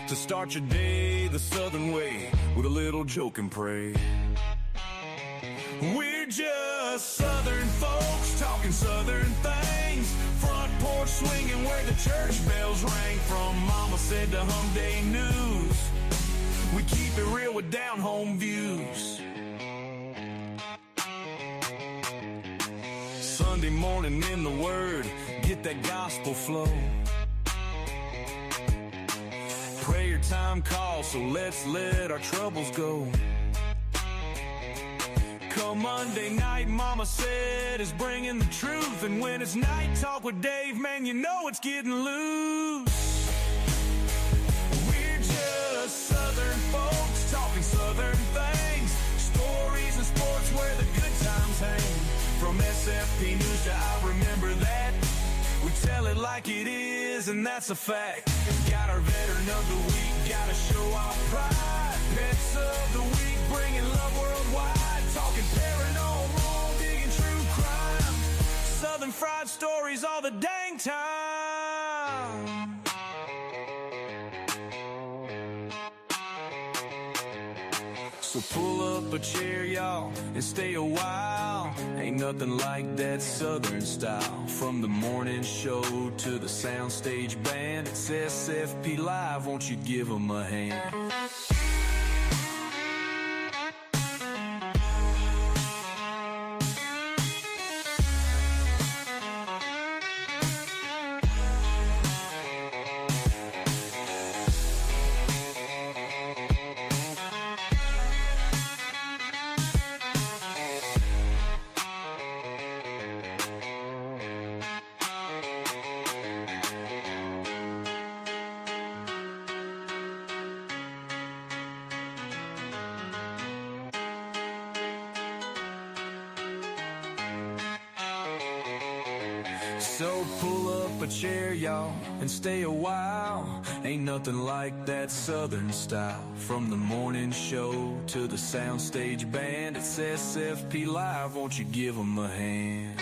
To start your day the Southern way with a little joke and pray. We're just Southern folks talking Southern things. Front porch swinging where the church bells rang. From Mama Said to Hump Day News, we keep it real with down home views. Sunday morning in the Word, get that gospel flow. Prayer time calls, so let's let our troubles go. Come Monday night, Mama Said is bringing the truth. And when it's night talk with Dave, man, you know it's getting loose. We're just Southern folks talking Southern things. Stories and sports where the good times hang. From SFP News to I Remember That, we tell it like it is, and that's a fact. Got our veteran of the week, gotta show our pride. Pets of the week, bringing love worldwide. Talking paranormal, digging true crime. Southern fried stories all the dang time. So pull up a chair, y'all, and stay a while. Ain't nothing like that Southern style. From the morning show to the soundstage band, it's SFP Live, won't you give them a hand? So pull up a chair, y'all, and stay a while. Ain't nothing like that Southern style. From the morning show to the soundstage band, it's SFP Live, won't you give them a hand?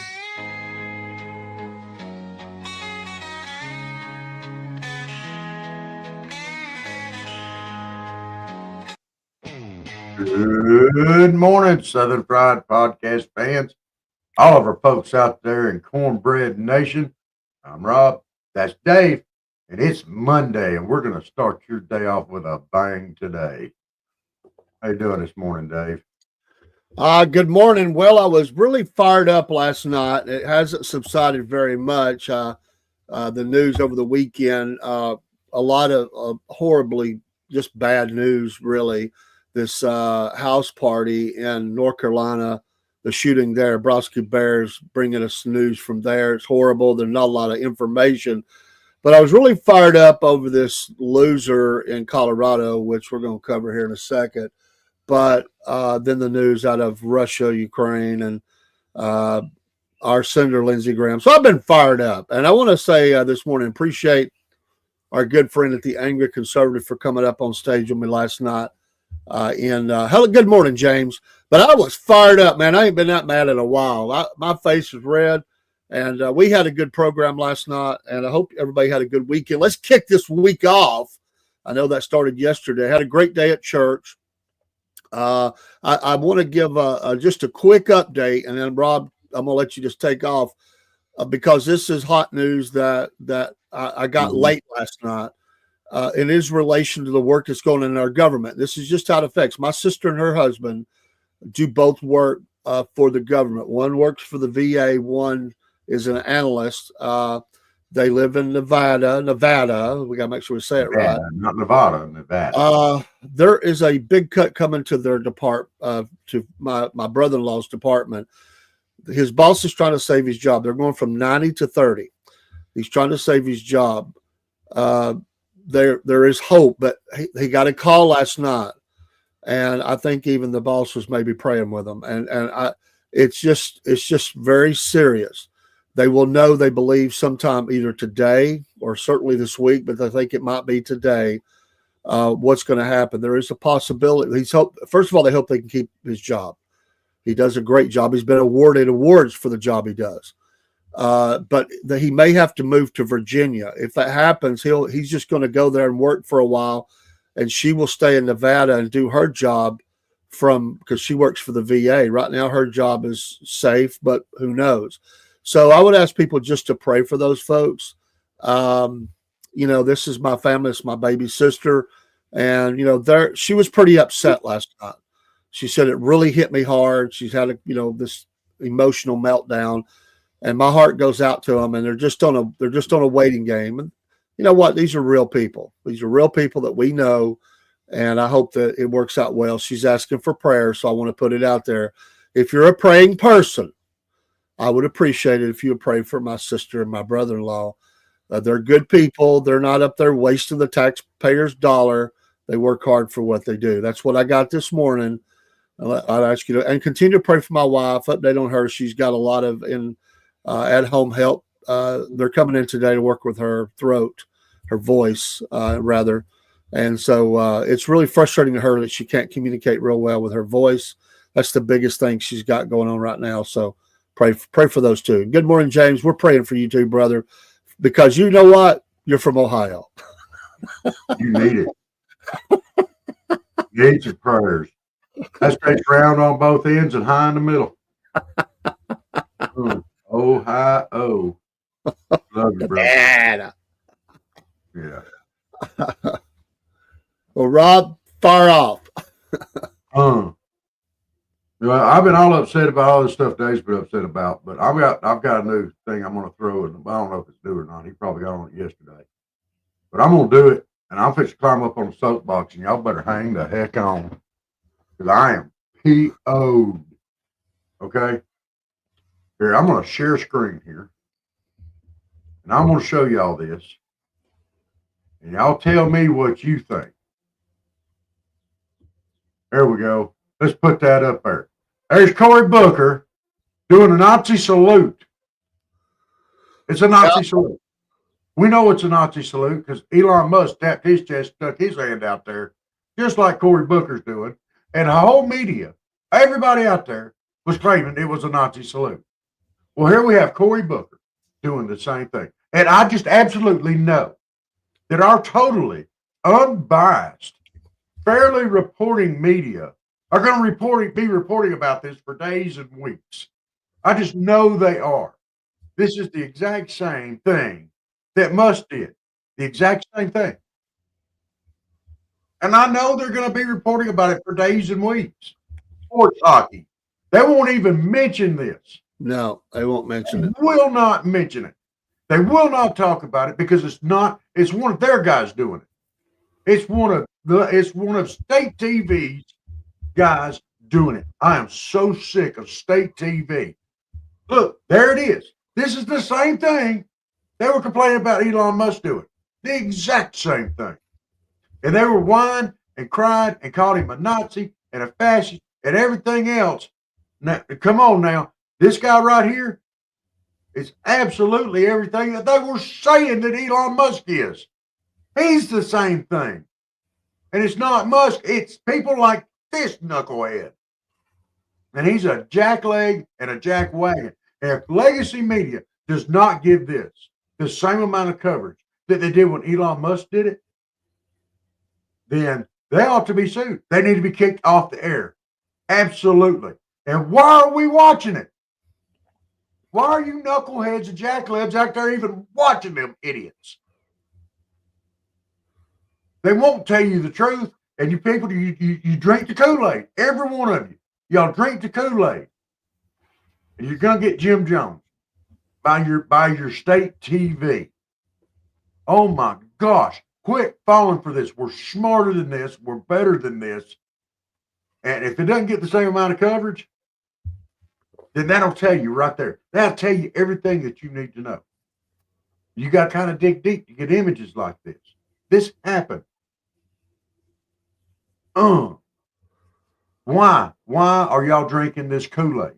Good morning, Southern Fried Podcast fans. All of our folks out there in Cornbread Nation. I'm Rob. That's Dave. And it's Monday, and we're going to start your day off with a bang today. How you doing this morning, Dave? Good morning. Well, I was really fired up last night. It hasn't subsided very much. The news over the weekend, a lot of horribly just bad news, really. This house party in North Carolina, the shooting there, Brosky Bears bringing us news from there. It's horrible. There's not a lot of information. But I was really fired up over this loser in Colorado, which we're going to cover here in a second. But then the news out of Russia, Ukraine, and our Senator Lindsey Graham. So I've been fired up. And I want to say this morning, appreciate our good friend at the Angry Conservative for coming up on stage with me last night. Hello, good morning, James. But I was fired up, man. I ain't been that mad in a while. My face is red, and we had a good program last night, and I hope everybody had a good weekend. Let's kick this week off. I know that started yesterday. I had a great day at church. I want to give just a quick update, and then, Rob, I'm going to let you just take off because this is hot news that I got late last night. In his relation to the work that's going on in our government. This is just how it affects. My sister and her husband do both work for the government. One works for the VA. One is an analyst. They live in Nevada. We got to make sure we say it right. Not Nevada. There is a big cut coming to their department, to my brother-in-law's department. His boss is trying to save his job. They're going from 90 to 30. He's trying to save his job. There is hope, but he got a call last night, and I think even the boss was maybe praying with him. It's just very serious. They will know, they believe, sometime either today or certainly this week, but I think it might be today. What's going to happen? There is a possibility. First of all, they hope they can keep his job. He does a great job. He's been awarded awards for the job he does. but he may have to move to Virginia. If that happens, he's just going to go there and work for a while, and she will stay in Nevada and do her job because she works for the VA. Right now, her job is safe, but who knows? So I would ask people just to pray for those folks. This is my family. It's my baby sister. And, she was pretty upset last night. She said it really hit me hard. She's had this emotional meltdown, and my heart goes out to them. And they're just on a waiting game. And you know what? These are real people. These are real people that we know. And I hope that it works out well. She's asking for prayer. So I want to put it out there. If you're a praying person, I would appreciate it if you would pray for my sister and my brother-in-law. They're good people. They're not up there wasting the taxpayers' dollar. They work hard for what they do. That's what I got this morning. I'd ask you to, and continue to pray for my wife. Update on her. She's got a lot of at-home help. They're coming in today to work with her throat, her voice, rather. And so it's really frustrating to her that she can't communicate real well with her voice. That's the biggest thing she's got going on right now. So pray for those two. Good morning, James. We're praying for you too, brother, because you know what? You're from Ohio. You need it. You need your prayers. That stays round on both ends and high in the middle. Ohio. Love you, brother. Yeah. Well, Rob, fire off. I've been all upset about all this stuff Dave's been upset about, but I've got a new thing I'm going to throw in. I don't know if it's new or not. He probably got on it yesterday, but I'm going to do it, and I'm fixing to climb up on the soapbox, and y'all better hang the heck on, because I am PO'd. Okay, here I'm going to share screen here, and I'm going to show y'all this, and y'all tell me what you think. There we go. Let's put that up there. There's Cory Booker doing a Nazi salute. It's a Nazi salute. We know it's a Nazi salute because Elon Musk tapped his chest, stuck his hand out there, just like Cory Booker's doing. And the whole media, everybody out there, was claiming it was a Nazi salute. Well, here we have Cory Booker doing the same thing. And I just absolutely know that our totally unbiased, fairly reporting media are going to be reporting about this for days and weeks. I just know they are. This is the exact same thing that Musk did. The exact same thing. And I know they're going to be reporting about it for days and weeks. Sports hockey. They won't even mention this. No, they won't mention it. They will not mention it. They will not talk about it because it's one of their guys doing it. It's one of state TV's guys doing it. I am so sick of state TV. Look, there it is. This is the same thing they were complaining about Elon Musk doing. The exact same thing. And they were whining and crying and called him a Nazi and a fascist and everything else. Now, come on now. This guy right here is absolutely everything that they were saying that Elon Musk is. He's the same thing. And it's not Musk. It's people like this knucklehead. And he's a jackleg and a jackwagon. And if legacy media does not give this the same amount of coverage that they did when Elon Musk did it, then they ought to be sued. They need to be kicked off the air. Absolutely. And why are we watching it? Why are you knuckleheads and jacklebs out there even watching them idiots? They won't tell you the truth. And you people, you drink the Kool-Aid. Every one of you. Y'all drink the Kool-Aid. And you're going to get Jim Jones by your state TV. Oh, my gosh. Quit falling for this. We're smarter than this. We're better than this. And if it doesn't get the same amount of coverage, then that'll tell you right there. That'll tell you everything that you need to know. You got to kind of dig deep to get images like this. This happened. Why? Why are y'all drinking this Kool-Aid?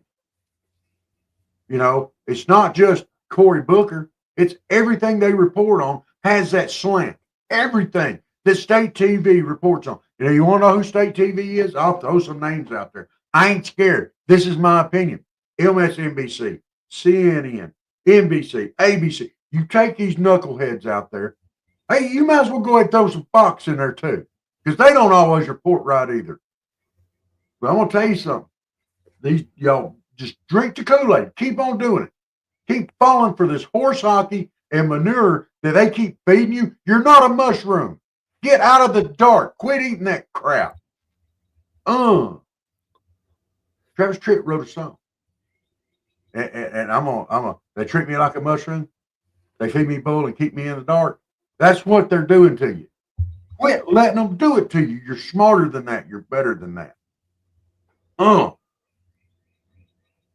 You know, it's not just Cory Booker. It's everything they report on has that slant. Everything that state TV reports on. You want to know who state TV is? I'll throw some names out there. I ain't scared. This is my opinion. MSNBC, CNN, NBC, ABC. You take these knuckleheads out there. Hey, you might as well go ahead and throw some Fox in there too, because they don't always report right either. But I'm gonna tell you something. These y'all just drink the Kool-Aid. Keep on doing it. Keep falling for this horse hockey and manure that they keep feeding you. You're not a mushroom. Get out of the dark. Quit eating that crap. Travis Tritt wrote a song. And they treat me like a mushroom. They feed me bull and keep me in the dark. That's what they're doing to you. Quit letting them do it to you. You're smarter than that. You're better than that.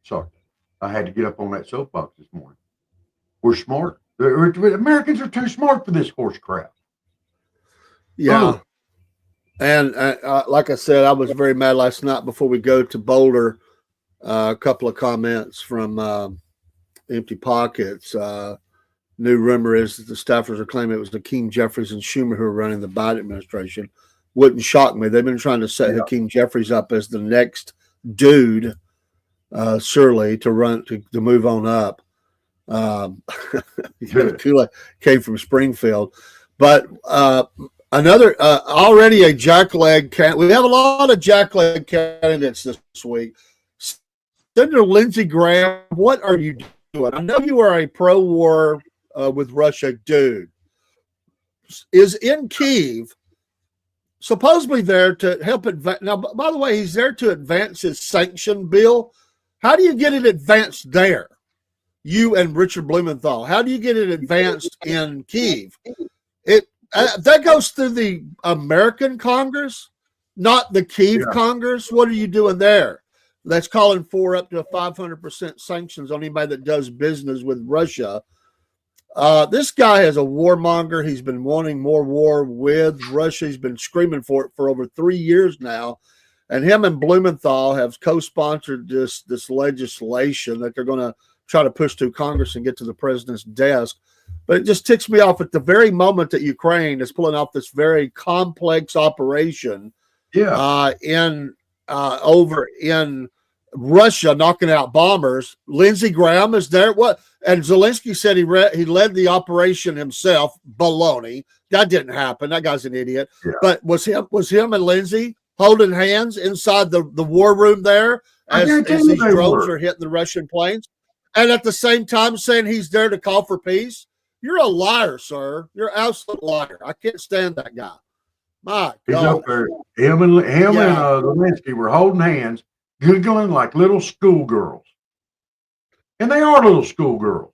Sorry. I had to get up on that soapbox this morning. We're smart. Americans are too smart for this horse crap. Yeah. And like I said, I was very mad last night before we go to Boulder. A couple of comments from Empty Pockets. New rumor is that the staffers are claiming it was Hakeem Jeffries and Schumer who are running the Biden administration. Wouldn't shock me. They've been trying to set Hakeem Jeffries up as the next dude, surely, to move on up. Came from Springfield. But another, already a jackleg candidate. We have a lot of jackleg candidates this week. Senator Lindsey Graham, what are you doing? I know you are a pro-war with Russia dude. Is in Kyiv, supposedly there to help advance. Now, by the way, he's there to advance his sanction bill. How do you get it advanced there? You and Richard Blumenthal. How do you get it advanced in Kyiv? That goes through the American Congress, not the Kyiv Congress. What are you doing there? That's calling for up to 500% sanctions on anybody that does business with Russia. This guy is a warmonger. He's been wanting more war with Russia. He's been screaming for it for over 3 years now. And him and Blumenthal have co-sponsored this legislation that they're going to try to push through Congress and get to the president's desk. But it just ticks me off at the very moment that Ukraine is pulling off this very complex operation over in Russia, knocking out bombers. Lindsey Graham is there. What? And Zelensky said he led the operation himself. Baloney. That didn't happen. That guy's an idiot. Yeah. But was him and Lindsey holding hands inside the war room there as these drones are hitting the Russian planes, and at the same time saying he's there to call for peace? You're a liar, sir. You're an absolute liar. I can't stand that guy. My He's God. up there. Him and Zelensky were holding hands, giggling like little schoolgirls. And they are little schoolgirls.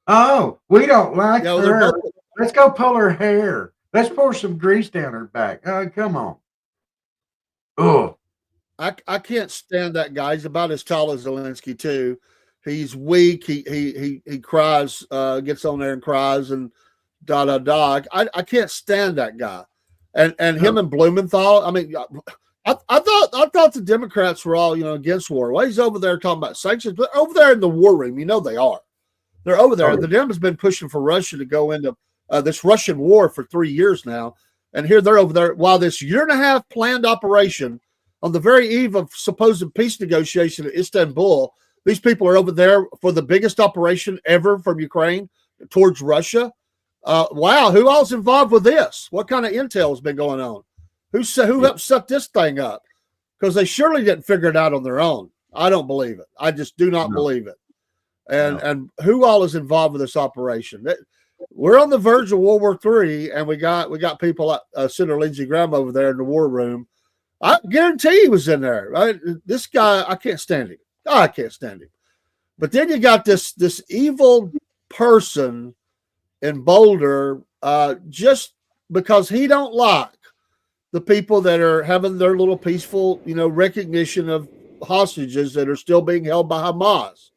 Oh, we don't like her. Let's go pull her hair. Let's pour some grease down her back. Oh, come on. Oh, I can't stand that guy. He's about as tall as Zelensky too. He's weak. He cries, gets on there and cries and da. I can't stand that guy. And him and Blumenthal. I mean, I thought the Democrats were all against war. Well, he's over there talking about sanctions, but over there in the war room, they are. They're over there. The Dem has been pushing for Russia to go into this Russian war for 3 years now, and here they're over there while this 1.5 year planned operation on the very eve of supposed peace negotiation in Istanbul. These people are over there for the biggest operation ever from Ukraine towards Russia. Wow, who all's involved with this? What kind of intel has been going on? Who helped set this thing up? Because they surely didn't figure it out on their own. I don't believe it. I just do not believe it. And who all is involved with this operation? We're on the verge of World War III, and we got people like Senator Lindsey Graham over there in the war room. I guarantee he was in there. Right? This guy, I can't stand him. I can't stand him. But then you got this evil person in Boulder, just because he don't like the people that are having their little peaceful, recognition of hostages that are still being held by Hamas.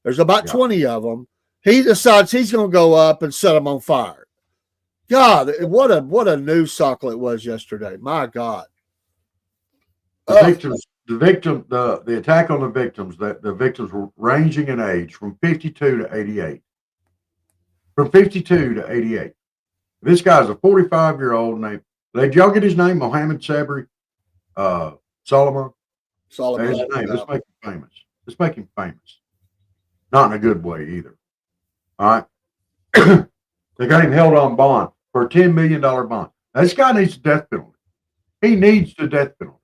There's about 20 of them. He decides he's going to go up and set them on fire. God, what a news cycle it was yesterday. My God. The attack on the victims, the victims were ranging in age from 52 to 88. From 52 to 88. This guy's a 45-year-old named, did y'all get his name? Mohammed Sabri Solomon? Solomon. There's his name. Let's make him famous. Not in a good way either. All right. They got him held on bond for a $10 million bond. Now, this guy needs the death penalty. He needs the death penalty.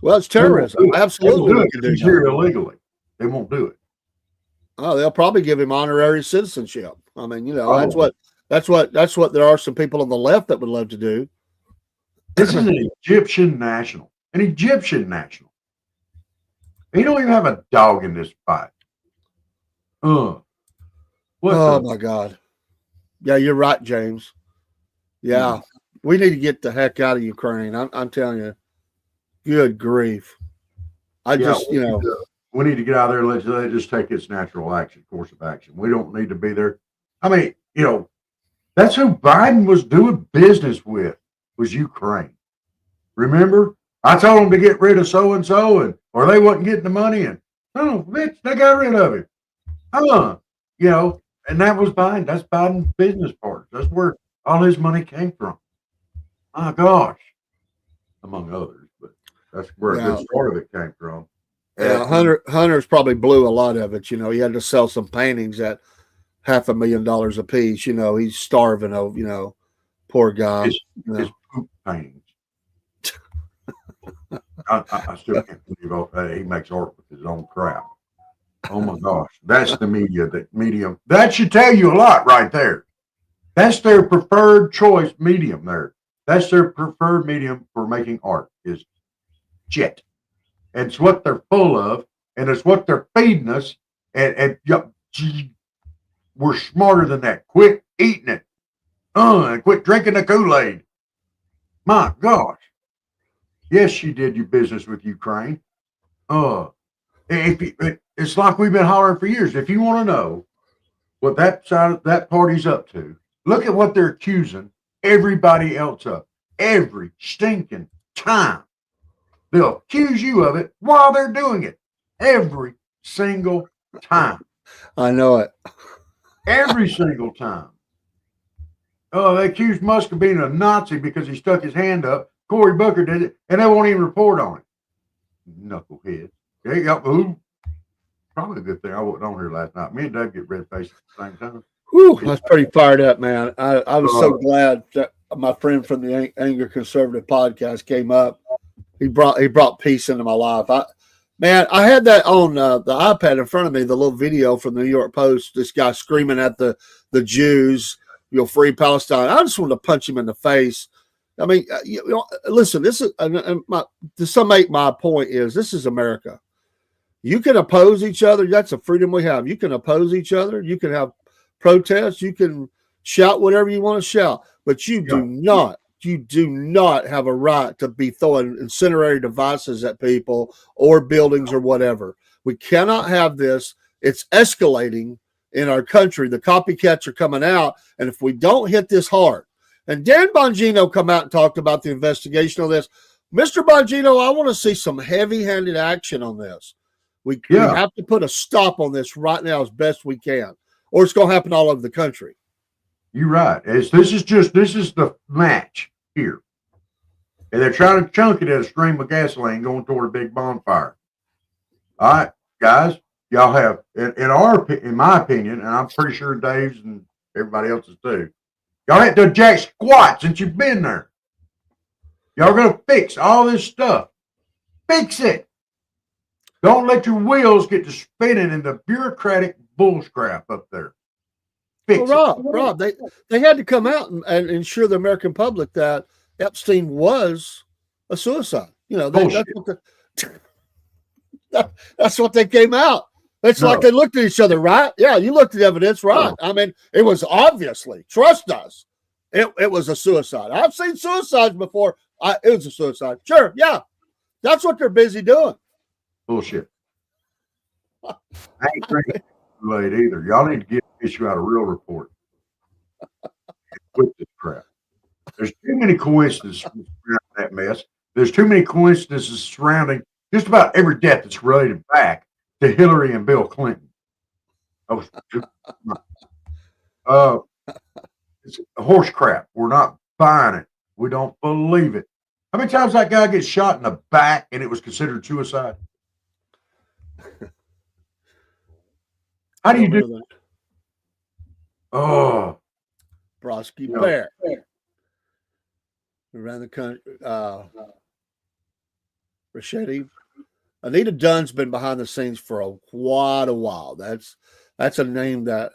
Well, it's terrorism. Absolutely. They won't do it. He's here illegally. They won't do it. Oh, they'll probably give him honorary citizenship. I mean, Oh. that's what there are some people on the left that would love to do. This is an Egyptian national. An Egyptian national. He don't even have a dog in this fight. My God. Yeah, you're right, James. Yeah. We need to get the heck out of Ukraine. I'm telling you. Good grief. We need to get out of there and let it just take its natural course of action. We don't need to be there. I mean, that's who Biden was doing business with, was Ukraine. Remember? I told them to get rid of so-and-so, or they wasn't getting the money, and bitch, they got rid of him. And that was Biden. That's Biden's business partners. That's where all his money came from. My gosh. Among others, but that's where a good start of it came from. Yeah, Hunter's probably blew a lot of it. He had to sell some paintings at $500,000 a piece. He's starving. Poor guy. His poop paintings. I still can't believe he makes art with his own crap. Oh my gosh, that's the medium. That should tell you a lot right there. That's their preferred choice medium there. That's their preferred medium for making art is shit. And it's what they're full of, and it's what they're feeding us. And we're smarter than that. Quit eating it. And quit drinking the Kool-Aid. My gosh. Yes, she did your business with Ukraine. It's like we've been hollering for years. If you want to know what that party's up to, look at what they're accusing everybody else of. Every stinking time. They'll accuse you of it while they're doing it. Every single time. I know it. Every single time. They accused Musk of being a Nazi because he stuck his hand up. Cory Booker did it, and they won't even report on it. Knucklehead. Probably a good thing I wasn't on here last night. Me and Dave get red-faced at the same time. Whew, I was pretty fired up, man. I was so glad that my friend from the Anger Conservative podcast came up. He brought peace into my life. I had that on the iPad in front of me, the little video from the New York Post, this guy screaming at the Jews, free Palestine. I just wanted to punch him in the face. I mean, listen, this is to summate my point is this is America. You can oppose each other. That's a freedom we have. You can oppose each other. You can have protests. You can shout whatever you want to shout, but you do not have a right to be throwing incendiary devices at people or buildings or whatever. We cannot have this. It's escalating in our country. The copycats are coming out. And if we don't hit this hard, and Dan Bongino come out and talked about the investigation of this. Mr. Bongino, I want to see some heavy-handed action on this. We have to put a stop on this right now as best we can, or it's going to happen all over the country. You're right. This is the match here. And they're trying to chunk it as a stream of gasoline going toward a big bonfire. All right, guys, y'all have, in my opinion, and I'm pretty sure Dave's and everybody else's too, y'all had to jack squat since you've been there. Y'all going to fix all this stuff. Fix it. Don't let your wheels get to spinning in the bureaucratic bullcrap up there. Rob, they had to come out and ensure the American public that Epstein was a suicide. That's what they came out. It's like they looked at each other, right? Yeah, you looked at evidence, right? I mean, it was obviously, trust us, it was a suicide. I've seen suicides before. It was a suicide. Sure, yeah. That's what they're busy doing. Bullshit. I ain't drinking late either. Y'all need to issue out a real report. Quit this crap. There's too many coincidences surrounding that mess. There's too many coincidences surrounding just about every death that's related back to Hillary and Bill Clinton. It's horse crap. We're not buying it. We don't believe it. How many times that guy gets shot in the back and it was considered suicide? How do you do? Oh, Brosky Bear. Around the country. Rachetti. Anita Dunn's been behind the scenes for quite a while. That's a name that,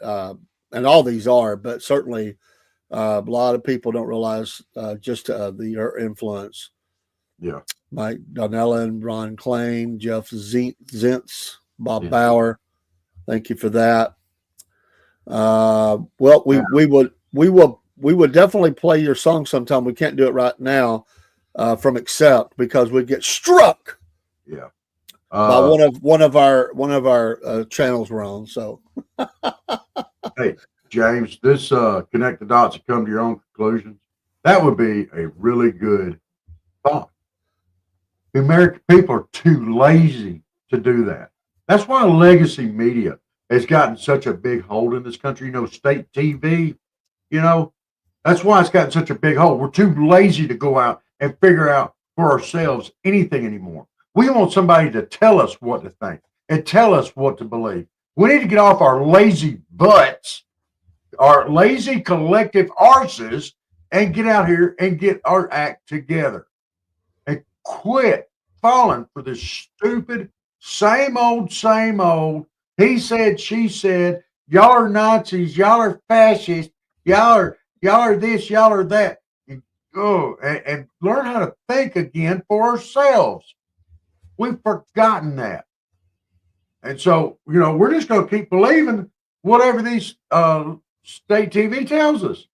and all these are, but certainly a lot of people don't realize just her influence. Yeah. Mike Donnellan, Ron Klain, Jeff Zintz, Bob Bauer. Thank you for that. Well, we would definitely play your song sometime. We can't do it right now from Accept because we get struck. Yeah. By one of our channels we're on. So, hey, James, this connect the dots and come to your own conclusions. That would be a really good thought. The American people are too lazy to do that. That's why legacy media has gotten such a big hold in this country. State TV, that's why it's gotten such a big hold. We're too lazy to go out and figure out for ourselves anything anymore. We want somebody to tell us what to think and tell us what to believe. We need to get off our lazy butts, our lazy collective arses, and get out here and get our act together and quit falling for this stupid same old, he said, she said, y'all are Nazis, y'all are fascists, y'all are this, y'all are that. And learn how to think again for ourselves. We've forgotten that. And so, we're just going to keep believing whatever these state TV tells us.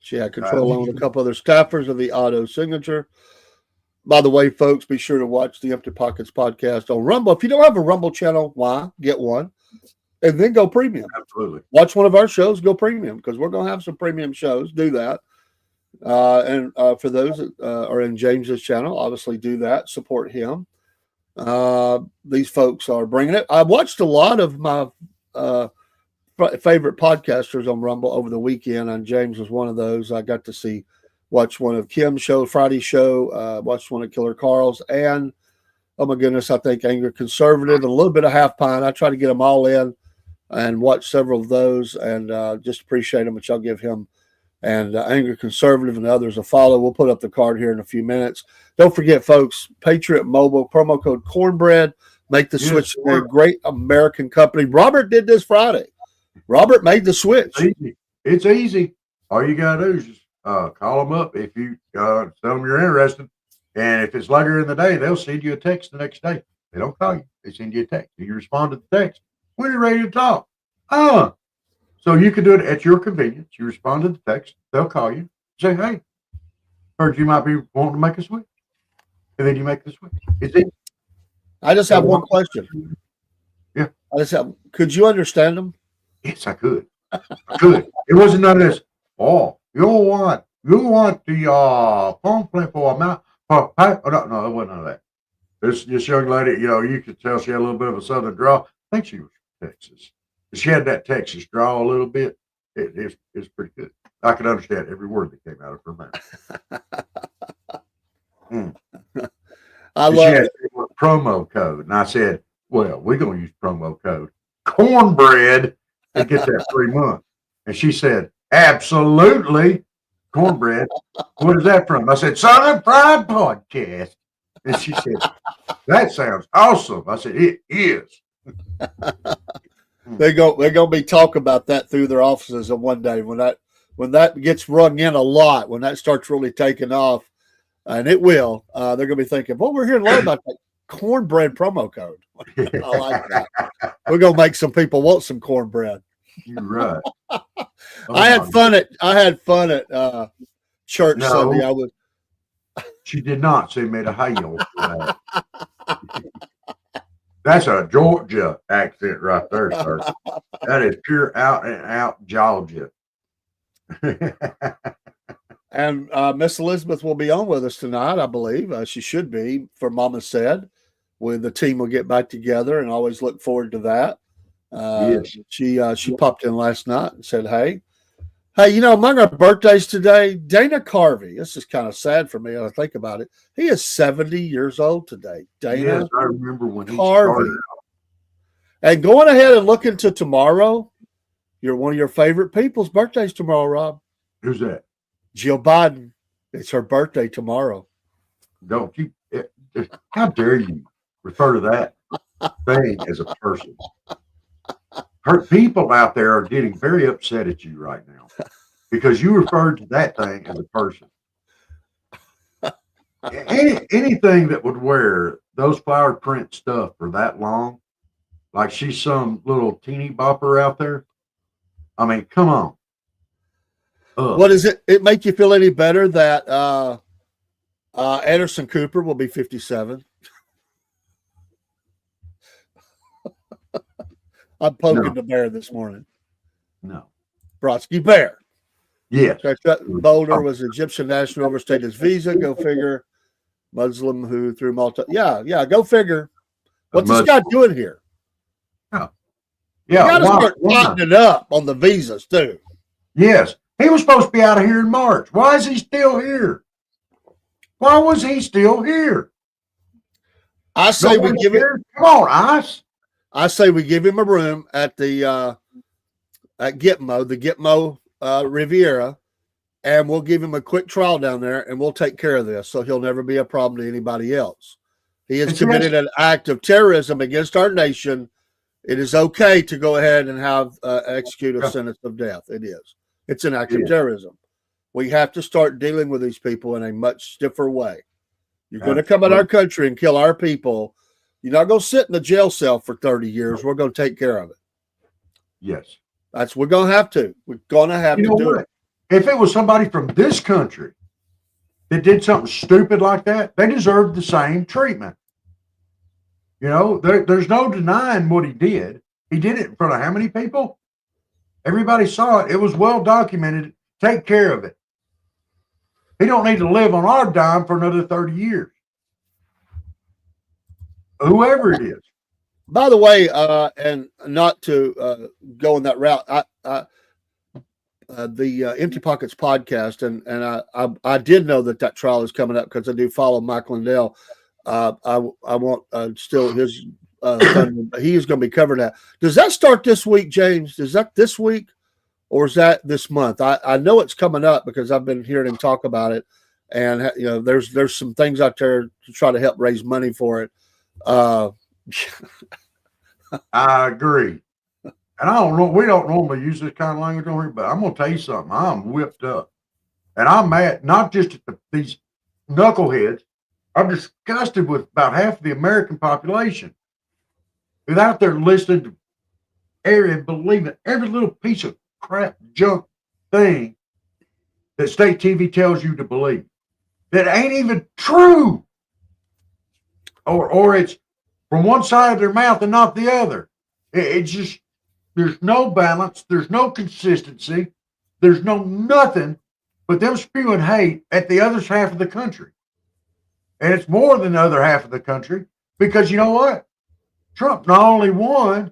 She had control along with a couple other staffers of the auto signature. By the way, folks, be sure to watch the Empty Pockets podcast on Rumble. If you don't have a Rumble channel, why? Get one. And then go premium. Absolutely. Watch one of our shows, go premium, because we're going to have some premium shows. Do that. And for those that are in James's channel, obviously do that. Support him. These folks are bringing it. I watched a lot of my favorite podcasters on Rumble over the weekend, and James was one of those. I got to watch one of Kim's show, Friday's show, watched one of Killer Carl's, and oh my goodness, I think Angry Conservative and a little bit of Half Pint. I try to get them all in and watch several of those, and just appreciate them, which I'll give him and Angry Conservative and others a follow. We'll put up the card here in a few minutes. Don't forget, folks, Patriot Mobile, promo code Cornbread. Make the switch to a great American company. Robert did this Friday. Robert made the switch. It's easy. All you got to do is just call them up if you tell them you're interested. And if it's later in the day, they'll send you a text the next day. They don't call you. They send you a text. You respond to the text when you're ready to talk. So you can do it at your convenience. You respond to the text. They'll call you. Say, hey, heard you might be wanting to make a switch. And then you make the switch. It's easy. I just have one question. Yeah. Could you understand them? Yes, I could. It wasn't none of this. Oh, you want the phone plan for a mouth? Oh, no, it wasn't none of that. This young lady, you could tell she had a little bit of a southern draw. I think she was from Texas. She had that Texas draw a little bit. It's pretty good. I could understand every word that came out of her mouth. I love it. Promo code, and I said, "Well, we're going to use promo code Cornbread to get that 3 months." And she said, "Absolutely, Cornbread. What is that from?" I said, "Southern Fried Podcast." And she said, "That sounds awesome." I said, "It is." They're gonna be talking about that through their offices on one day when that gets rung in a lot, when that starts really taking off, and it will. They're gonna be thinking, "Well, we're hearing a lot about that cornbread promo code." I like that. We're gonna make some people want some cornbread. You're right. I had fun at church Sunday. She did not send me to hail. That's a Georgia accent right there, sir. That is pure out and out Georgia. And Miss Elizabeth will be on with us tonight, I believe. She should be, for Mama said. The team will get back together, and always look forward to that. Yes. She popped in last night and said, "Hey, Hey, among our birthdays today, Dana Carvey. This is kind of sad for me when I think about it. He is 70 years old today. Dana Yes, I remember when he Carvey. started. And going ahead and looking to tomorrow, you're one of your favorite people's birthdays tomorrow, Rob. Who's that? Jill Biden. It's her birthday tomorrow. Don't you? How dare you refer to that thing as a person? Her people out there are getting very upset at you right now because you referred to that thing as a person. Anything that would wear those flower print stuff for that long, like she's some little teeny bopper out there. I mean, come on. What is it? It make you feel any better that Anderson Cooper will be 57? I'm poking the bear this morning. No. Brodsky Bear. Yes. Boulder was Egyptian national, overstayed his visa. Go figure. Muslim who threw Malta. Yeah. Go figure. What's this guy doing here? Yeah. You got to start tightening up on the visas too. Yes. He was supposed to be out of here in March. Why is he still here? Why was he still here? I say we give him. Come on, Ice. I say we give him a room at the at Gitmo, the Gitmo Riviera, and we'll give him a quick trial down there, and we'll take care of this, so he'll never be a problem to anybody else. He has committed an act of terrorism against our nation. It is okay to go ahead and have execute a sentence of death. It is. It's an act of terrorism. We have to start dealing with these people in a much stiffer way. You're going to come in our country and kill our people. You're not going to sit in the jail cell for 30 years. We're going to take care of it. Yes. We're going to have to. We're going to have to do it. If it was somebody from this country that did something stupid like that, they deserved the same treatment. There's no denying what he did. He did it in front of how many people? Everybody saw it. It was well documented. Take care of it. He don't need to live on our dime for another 30 years. Whoever it is. By the way, and not to go in that route, the Empty Pockets podcast, and I did know that trial is coming up because I do follow Mike Lindell. I want still his he is going to be covering that. Does that start this week, James? Is that this week, or is that this month? I know it's coming up because I've been hearing him talk about it, and there's some things out there to try to help raise money for it. I agree. And I don't know, we don't normally use this kind of language on here, but I'm going to tell you something. I'm whipped up. And I'm mad, not just at these knuckleheads. I'm disgusted with about half of the American population who's out there listening to and believing every little piece of crap, junk thing that state TV tells you to believe that ain't even true. Or it's from one side of their mouth and not the other. It's just, there's no balance. There's no consistency. There's no nothing but them spewing hate at the other half of the country. And it's more than the other half of the country because you know what? Trump not only won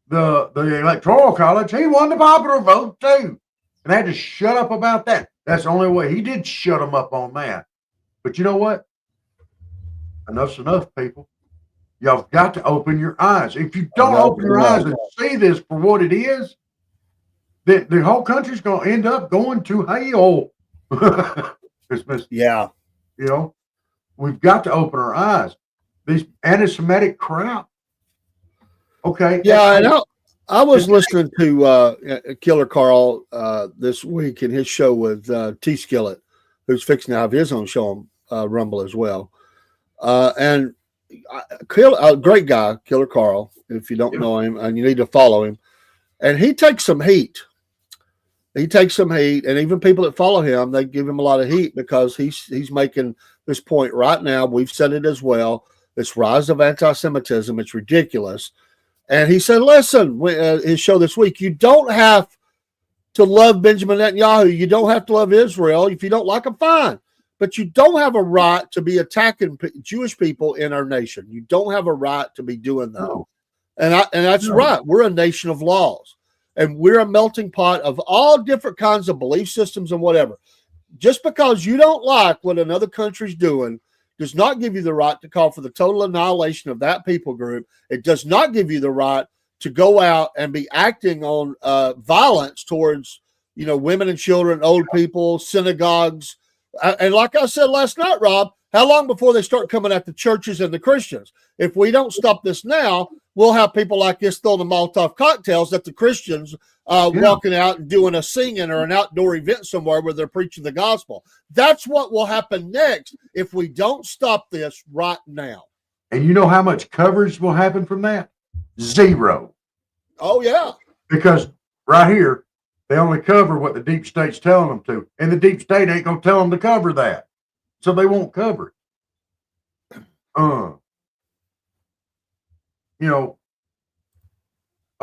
the electoral college, he won the popular vote too. And they had to shut up about that. That's the only way. He did shut them up on that. But you know what? Enough's enough, people. Y'all have got to open your eyes. If you don't open your eyes and see this for what it is, the whole country's going to end up going to hell. Yeah. We've got to open our eyes. These anti-Semitic crap. Okay. Yeah, and I was listening to Killer Carl this week in his show with T. Skillet, who's fixing to have his own show on Rumble as well. And a great guy, Killer Carl, if you don't know him, and you need to follow him. And he takes some heat. And even people that follow him, they give him a lot of heat because he's making this point right now. We've said it as well. This rise of anti-Semitism, it's ridiculous. And he said, listen, his show this week, you don't have to love Benjamin Netanyahu. You don't have to love Israel. If you don't like him, fine. But you don't have a right to be attacking Jewish people in our nation. You don't have a right to be doing that. No. And that's right. We're a nation of laws. And we're a melting pot of all different kinds of belief systems and whatever. Just because you don't like what another country's doing does not give you the right to call for the total annihilation of that people group. It does not give you the right to go out and be acting on violence towards, women and children, old people, synagogues. And like I said last night, Rob, how long before they start coming at the churches and the Christians? If we don't stop this now, we'll have people like this throwing the Molotov cocktails at the Christians, walking out and doing a singing or an outdoor event somewhere where they're preaching the gospel. That's what will happen next if we don't stop this right now. And you know how much coverage will happen from that? Zero. Oh, yeah. Because right here, they only cover what the deep state's telling them to. And the deep state ain't going to tell them to cover that. So they won't cover it. Oh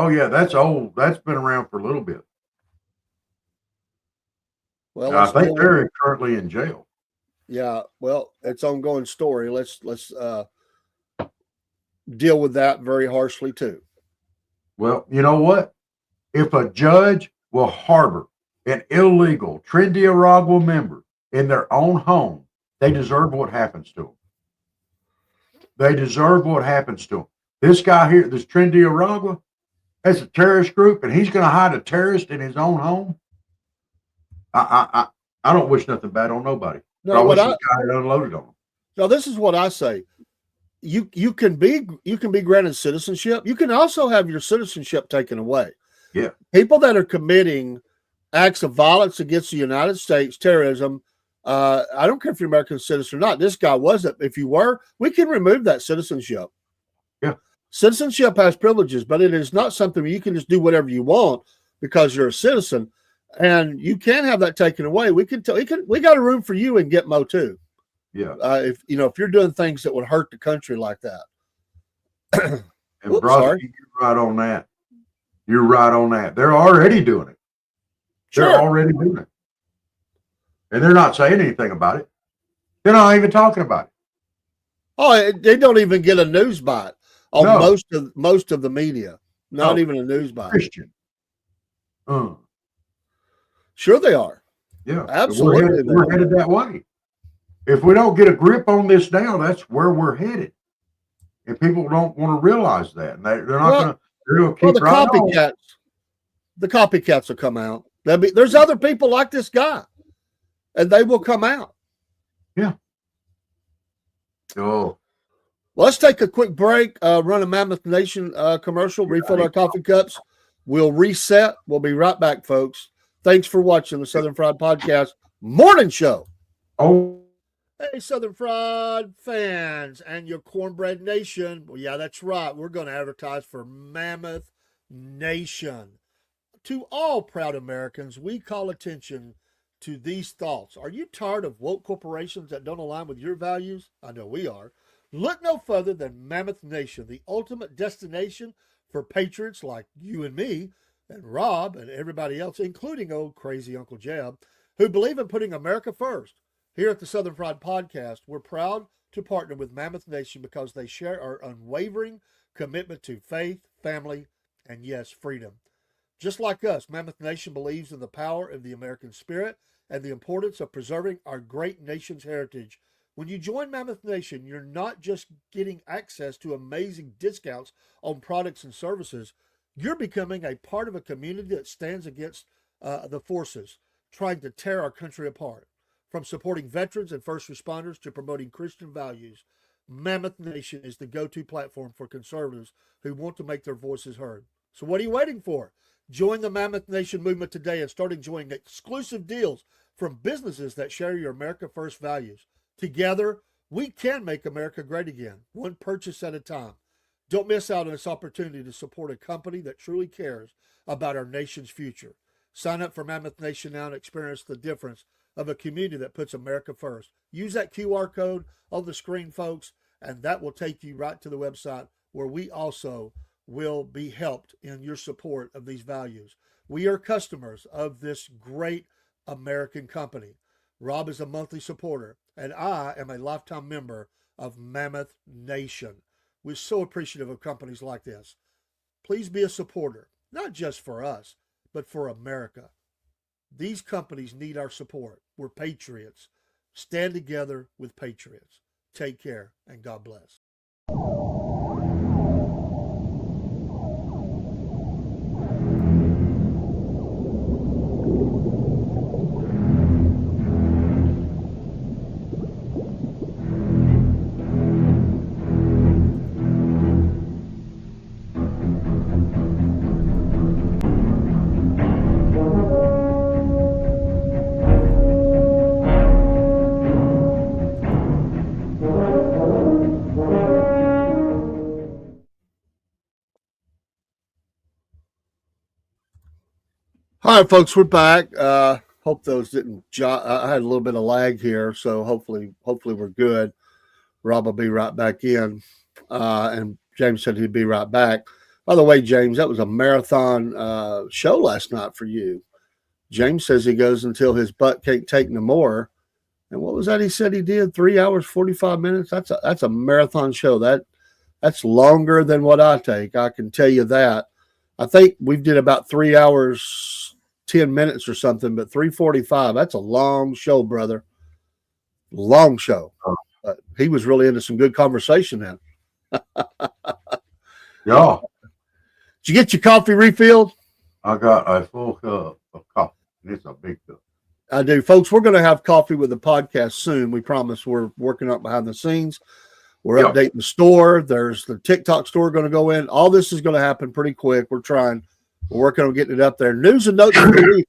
yeah, that's old. That's been around for a little bit. Well, I think they're currently in jail. Yeah, well, it's an ongoing story. Let's deal with that very harshly too. Well, you know what? If a judge will harbor an illegal Trinidad member in their own home, they deserve what happens to them. They deserve what happens to them. This guy here, this Trinidad, that's a terrorist group, and he's going to hide a terrorist in his own home. I don't wish nothing bad on nobody. No, I wish this guy had unloaded on him. No, this is what I say. You can be granted citizenship. You can also have your citizenship taken away. Yeah. People that are committing acts of violence against the United States, terrorism. I don't care if you're American citizen or not. This guy wasn't. If you were, we can remove that citizenship. Yeah. Citizenship has privileges, but it is not something where you can just do whatever you want because you're a citizen, and you can have that taken away. We got a room for you in Gitmo too. Yeah. If you're doing things that would hurt the country like that. And brother, you're right on that. You're right on that. They're already doing it. They're already doing it. And they're not saying anything about it. They're not even talking about it. Oh, they don't even get a news bite on most of the media. Not even a news bite. Christian. Sure they are. Yeah. Absolutely. We're headed that way. If we don't get a grip on this now, that's where we're headed. And people don't want to realize that. And they're not going to keep the copycats. The copycats will come out. There's other people like this guy. And they will come out. Yeah. Oh. Well, let's take a quick break, run a Mammoth Nation commercial, refill our coffee cups. We'll reset. We'll be right back, folks. Thanks for watching the Southern Fried Podcast Morning Show. Oh. Hey, Southern Fried fans and your Cornbread Nation. Well, yeah, that's right. We're going to advertise for Mammoth Nation. To all proud Americans, we call attention to these thoughts. Are you tired of woke corporations that don't align with your values? I know we are. Look no further than Mammoth Nation, the ultimate destination for patriots like you and me and Rob and everybody else, including old crazy Uncle Jeb, who believe in putting America first. Here at the Southern Fried Podcast, we're proud to partner with Mammoth Nation because they share our unwavering commitment to faith, family, and yes, freedom. Just like us, Mammoth Nation believes in the power of the American spirit and the importance of preserving our great nation's heritage. When you join Mammoth Nation, you're not just getting access to amazing discounts on products and services. You're becoming a part of a community that stands against the forces trying to tear our country apart. From supporting veterans and first responders to promoting Christian values, Mammoth Nation is the go-to platform for conservatives who want to make their voices heard. So what are you waiting for? Join the Mammoth Nation movement today and start enjoying exclusive deals from businesses that share your America First values. Together, we can make America great again, one purchase at a time. Don't miss out on this opportunity to support a company that truly cares about our nation's future. Sign up for Mammoth Nation now and experience the difference of a community that puts America first. Use that QR code on the screen, folks, and that will take you right to the website where we also will be helped in your support of these values. We are customers of this great American company. Rob is a monthly supporter, and I am a lifetime member of Mammoth Nation. We're so appreciative of companies like this. Please be a supporter, not just for us, but for America. These companies need our support. We're patriots. Stand together with patriots. Take care, and God bless. All right, folks, we're back. Hope those didn't. I had a little bit of lag here, so hopefully we're good. Rob will be right back in, and James said he'd be right back. By the way, James, that was a marathon show last night for you. James says he goes until his butt can't take no more. And what was that he said he did? 3 hours, 45 minutes. That's a marathon show. That's longer than what I take. I can tell you that. I think we did about 3 hours, 10 minutes or something, but 3:45, that's a long show, brother. Long show. He was really into some good conversation then. Yeah. Did you get your coffee refilled? I got a full cup of coffee. It's a big cup. I do. Folks, we're going to have coffee with the podcast soon. We promise. We're working up behind the scenes. We're updating the store. There's the TikTok store going to go in. All this is going to happen pretty quick. We're working on getting it up there. News and notes of the week.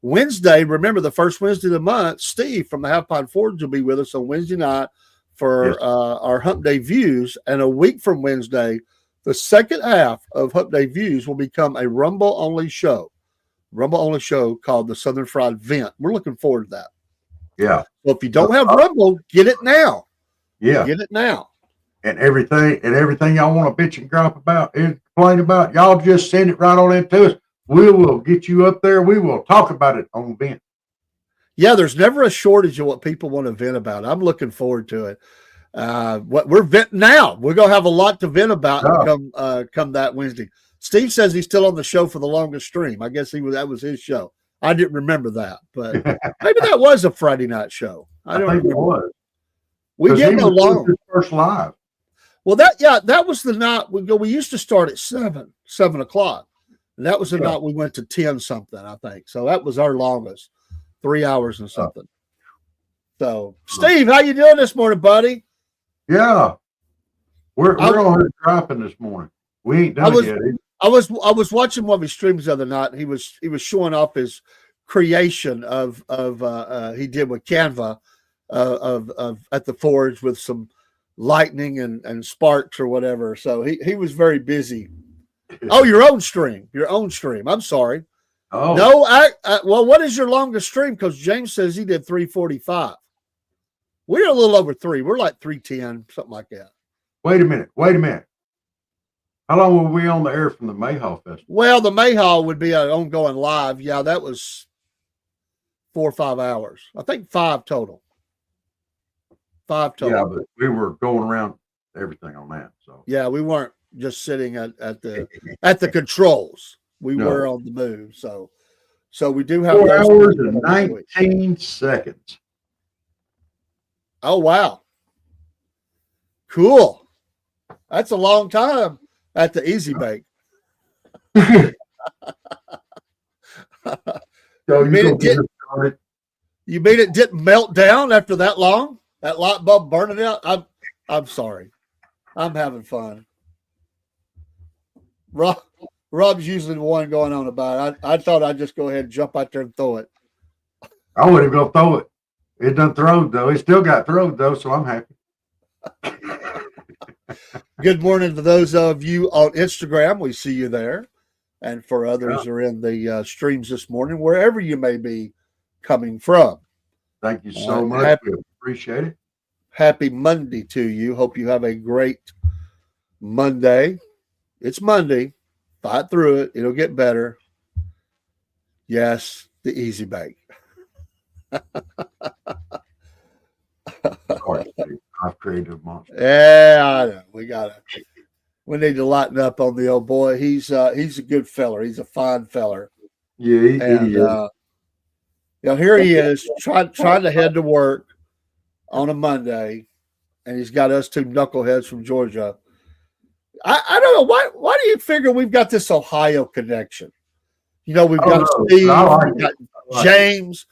Wednesday, remember the first Wednesday of the month, Steve from the Half Pint Forge will be with us on Wednesday night for our Hump Day Views. And a week from Wednesday, the second half of Hump Day Views will become a Rumble-only show. Rumble-only show called the Southern Fried Vent. We're looking forward to that. Yeah. So if you don't have Rumble, get it now. Yeah. Get it now. And everything y'all want to bitch and gripe about and complain about, y'all just send it right on into us. We will get you up there. We will talk about it on vent. Yeah, there's never a shortage of what people want to vent about. I'm looking forward to it. What we're venting now. We're gonna have a lot to vent about come that Wednesday. Steve says he's still on the show for the longest stream. I guess that was his show. I didn't remember that, but maybe that was a Friday night show. I don't think remember. It was. We get along. His first live. Well, that was the night we used to start at 7 o'clock. And that was the night we went to 10 something, I think. So that was our longest, 3 hours and something. So, Steve, how you doing this morning, buddy? Yeah. We're on here dropping this morning. We ain't done it yet. I was watching one of his streams the other night. He was showing off his creation of he did with Canva of at the forge with some lightning and sparks or whatever. So he was very busy. Oh, your own stream. I'm sorry. Oh no, well, what is your longest stream? Because James says he did 3:45. We're a little over 3. We're like 3:10, something like that. Wait a minute. How long were we on the air from the Mayhaw Festival? Well, the Mayhaw would be an ongoing live. Yeah, that was 4 or 5 hours. I think 5 total. 5 total. Yeah, but we were going around everything on that. So yeah, we weren't just sitting at the controls. We were on the move. So we do have 4 hours and 19 seconds. Oh wow. Cool. That's a long time at the Easy Bake. So you mean it didn't melt down after that long? That light bulb burning out? I'm sorry. I'm having fun. Rob's usually the one going on about it. I thought I'd just go ahead and jump out there and throw it. I wouldn't go throw it. It done throwed though. It still got throwed though, so I'm happy. Good morning to those of you on Instagram. We see you there. And for others who are in the streams this morning, wherever you may be coming from. Thank you so much. We appreciate it. Happy Monday to you. Hope you have a great Monday. It's Monday. Fight through it. It'll get better. Yes, the Easy Bake. I've created a monster. Yeah, I know. We need to lighten up on the old boy. He's a good feller. He's a fine feller. Yeah, And is. here he is trying to head to work on a Monday, and he's got us two knuckleheads from Georgia. I don't know why do you figure we've got this Ohio connection? We've got No, I Steve, like we've it. got I like it. James.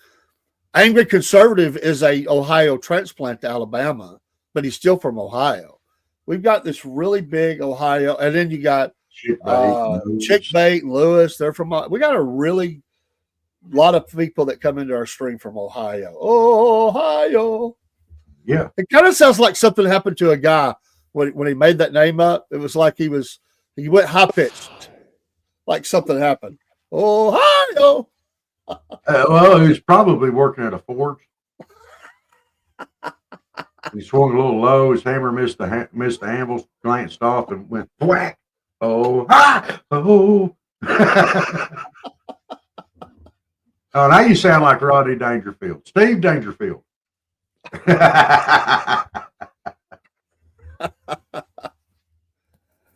Angry Conservative is a Ohio transplant to Alabama, but he's still from Ohio. We've got this really big Ohio, and then you got Shit, bait, Chick news. Bait and Lewis. They're from. We got a really lot of people that come into our stream from Ohio. Ohio. Yeah. It kind of sounds like something happened to a guy when he made that name up. It was like he went high pitched, like something happened. Ohio. Well, he was probably working at a forge. He swung a little low. His hammer missed the handle, glanced off, and went whack. Oh, ha! Oh. Oh, now you sound like Rodney Dangerfield. Steve Dangerfield. All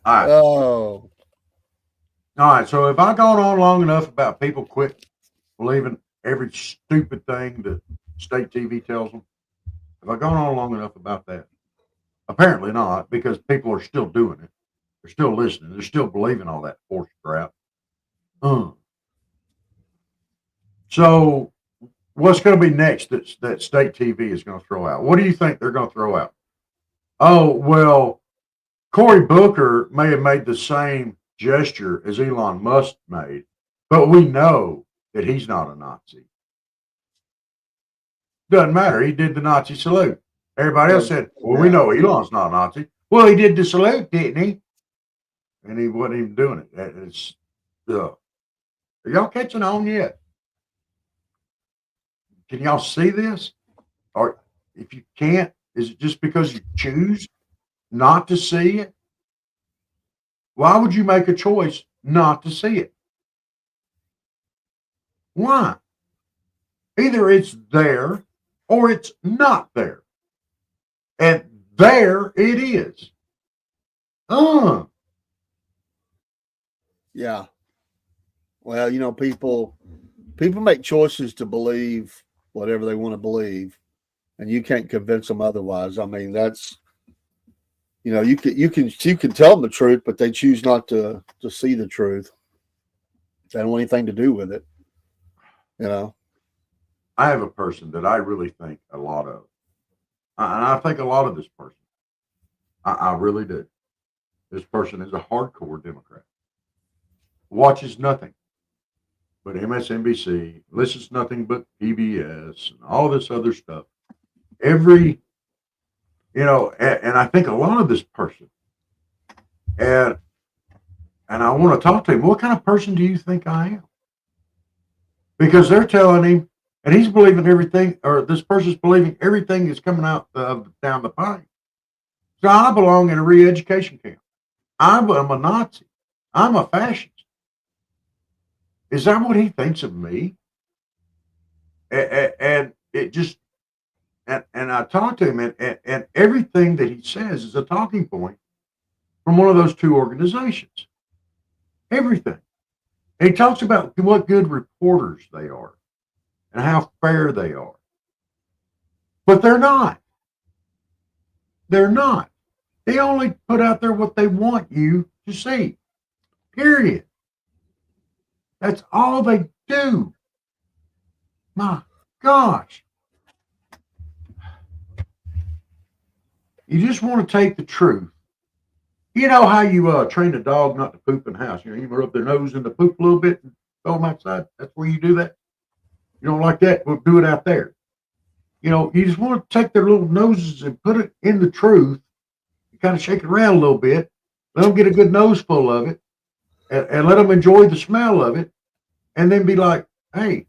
right. Oh. All right. So if I gone on long enough about people quit believing every stupid thing that state TV tells them, have I gone on long enough about that? Apparently not, because people are still doing it. They're still listening. They're still believing all that forced crap. So what's going to be next that state TV is going to throw out? What do you think they're going to throw out? Oh, well, Cory Booker may have made the same gesture as Elon Musk made, but we know that he's not a Nazi. Doesn't matter. He did the Nazi salute. Everybody else said, well, we know Elon's not a Nazi. Well, he did the salute, didn't he? And he wasn't even doing it. It's, are y'all catching on yet? Can y'all see this? Or if you can't, is it just because you choose not to see it? Why would you make a choice not to see it? Why? Either it's there or it's not there. And there it is. Yeah. Well, people make choices to believe whatever they want to believe, and you can't convince them otherwise. I mean, that's you can tell them the truth, but they choose not to see the truth. They don't want anything to do with it. I have a person that I really think a lot of. And I think a lot of this person. I really do. This person is a hardcore Democrat. Watches nothing but MSNBC, listens to nothing but PBS and all this other stuff. And I think a lot of this person, and I want to talk to him. What kind of person do you think I am? Because they're telling him, and he's believing everything, or this person's believing everything is coming out down the pipe. So I belong in a re-education camp. I'm a Nazi. I'm a fascist. Is that what he thinks of me? And it just, and I talked to him, and everything that he says is a talking point from one of those two organizations. Everything. And he talks about what good reporters they are and how fair they are. But they're not. They're not. They only put out there what they want you to see. Period. That's all they do. My gosh. You just want to take the truth. You know how you train a dog not to poop in the house? You rub their nose in the poop a little bit and throw them outside. That's where you do that. You don't like that? We'll do it out there. You just want to take their little noses and put it in the truth and kind of shake it around a little bit. Let them get a good nose full of it and let them enjoy the smell of it. And then be like, hey,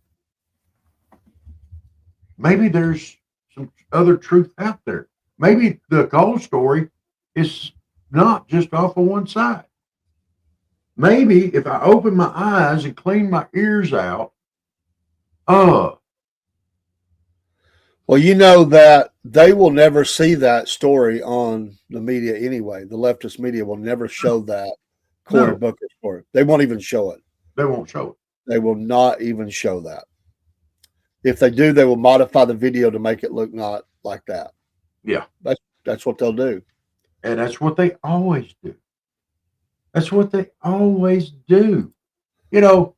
maybe there's some other truth out there. Maybe the coal story is not just off of one side. Maybe if I open my eyes and clean my ears out, well, that they will never see that story on the media anyway. The leftist media will never show that Cory Booker story. They won't even show it. They won't show it. They will not even show that. If they do, they will modify the video to make it look not like that. Yeah. That's what they'll do. And that's what they always do. That's what they always do. You know,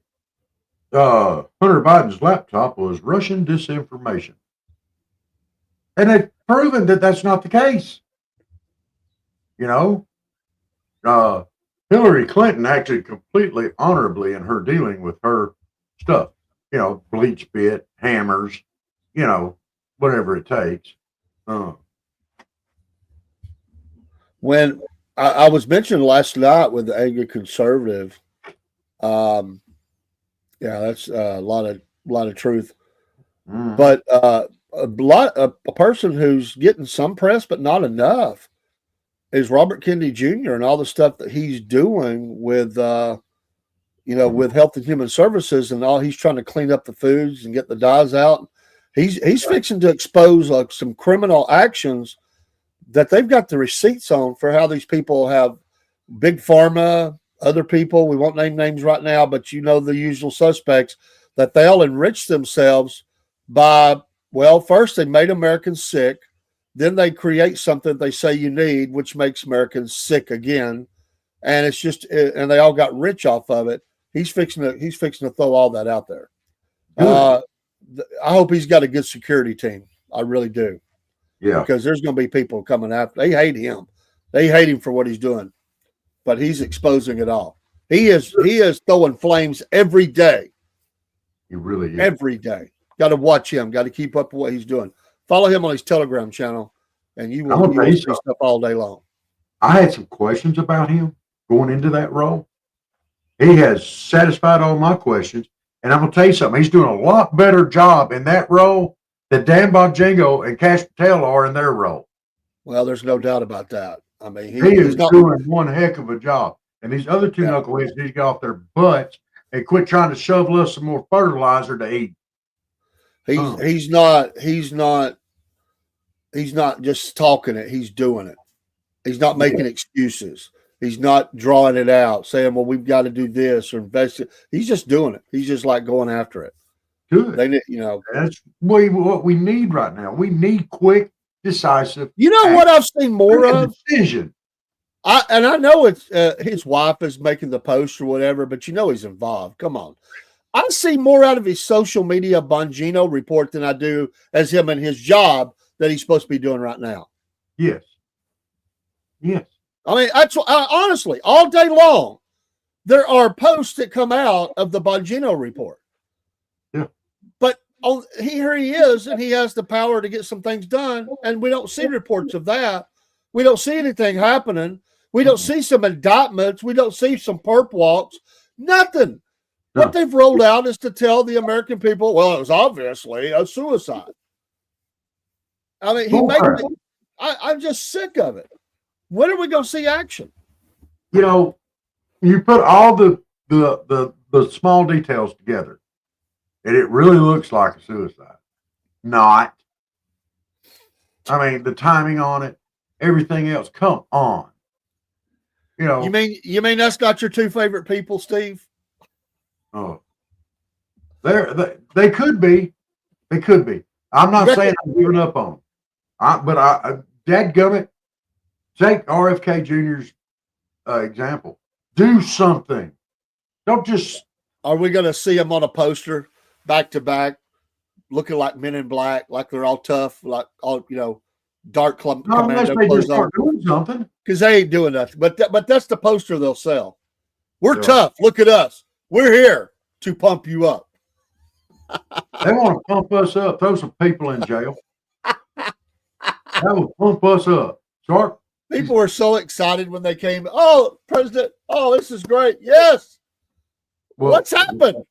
Hunter Biden's laptop was Russian disinformation. And they've proven that that's not the case. You know, Hillary Clinton acted completely honorably in her dealing with her stuff. You know, bleach bit, hammers, you know, whatever it takes. When I was mentioned last night with the angry conservative, yeah, that's a lot of truth. But a person who's getting some press but not enough is Robert Kennedy Jr. and all the stuff that he's doing with with Health and Human Services and all. He's trying to clean up the foods and get the dyes out. He's fixing to expose some criminal actions that they've got the receipts on for how these people have big pharma, other people. We won't name names right now, but you know the usual suspects, that they'll enrich themselves by, well, first they made Americans sick. Then they create something they say you need, which makes Americans sick again. And it's just, and they all got rich off of it. He's fixing to throw all that out there. I hope he's got a good security team. I really do. Yeah. Because there's going to be people coming after. They hate him. They hate him for what he's doing, but he's exposing it all. He is throwing flames every day. He really is. Every day. Got to watch him. Got to keep up with what he's doing. Follow him on his Telegram channel, and you will see stuff all day long. I had some questions about him going into that role. He has satisfied all my questions, and I'm going to tell you something. He's doing a lot better job in that role than Dan Bongino and Cash Patel are in their role. Well, there's no doubt about that. I mean, he's doing one heck of a job. And these other two knuckleheads need to get off their butts and quit trying to shovel us some more fertilizer to eat. He's not just talking it. He's doing it. He's not making excuses. He's not drawing it out, saying, well, we've got to do this or invest it. He's just doing it. He's just like going after it. Good. That's what we need right now. We need quick, decisive. You know what I've seen more of? Decision. I know it's his wife is making the post or whatever, but you know he's involved. Come on. I see more out of his social media Bongino report than I do as him and his job that he's supposed to be doing right now. Yes. Yes. I mean, honestly, all day long, there are posts that come out of the Bongino report. Yeah. But here he is, and he has the power to get some things done, and we don't see reports of that. We don't see anything happening. We don't see some indictments. We don't see some perp walks. Nothing. No. What they've rolled out is to tell the American people, well, it was obviously a suicide. I mean, I'm just sick of it. When are we going to see action? You know, you put all the small details together, and it really looks like a suicide. Not. I mean, the timing on it, everything else. Come on. You know. You mean that's not your two favorite people, Steve? Oh, they could be. They could be. I'm not saying I'm giving up on them. But dadgummit, take RFK Jr.'s example. Do something. Don't just. Are we going to see them on a poster back to back, looking like Men in Black, like they're all tough, like all dark commando clothes on? Doing something because they ain't doing nothing. But that's the poster they'll sell. We're tough. Look at us. We're here to pump you up. They want to pump us up. Throw some people in jail. That will pump us up. Sharp. People were so excited when they came. Oh, President. Oh, this is great. Yes. Well, what's happened?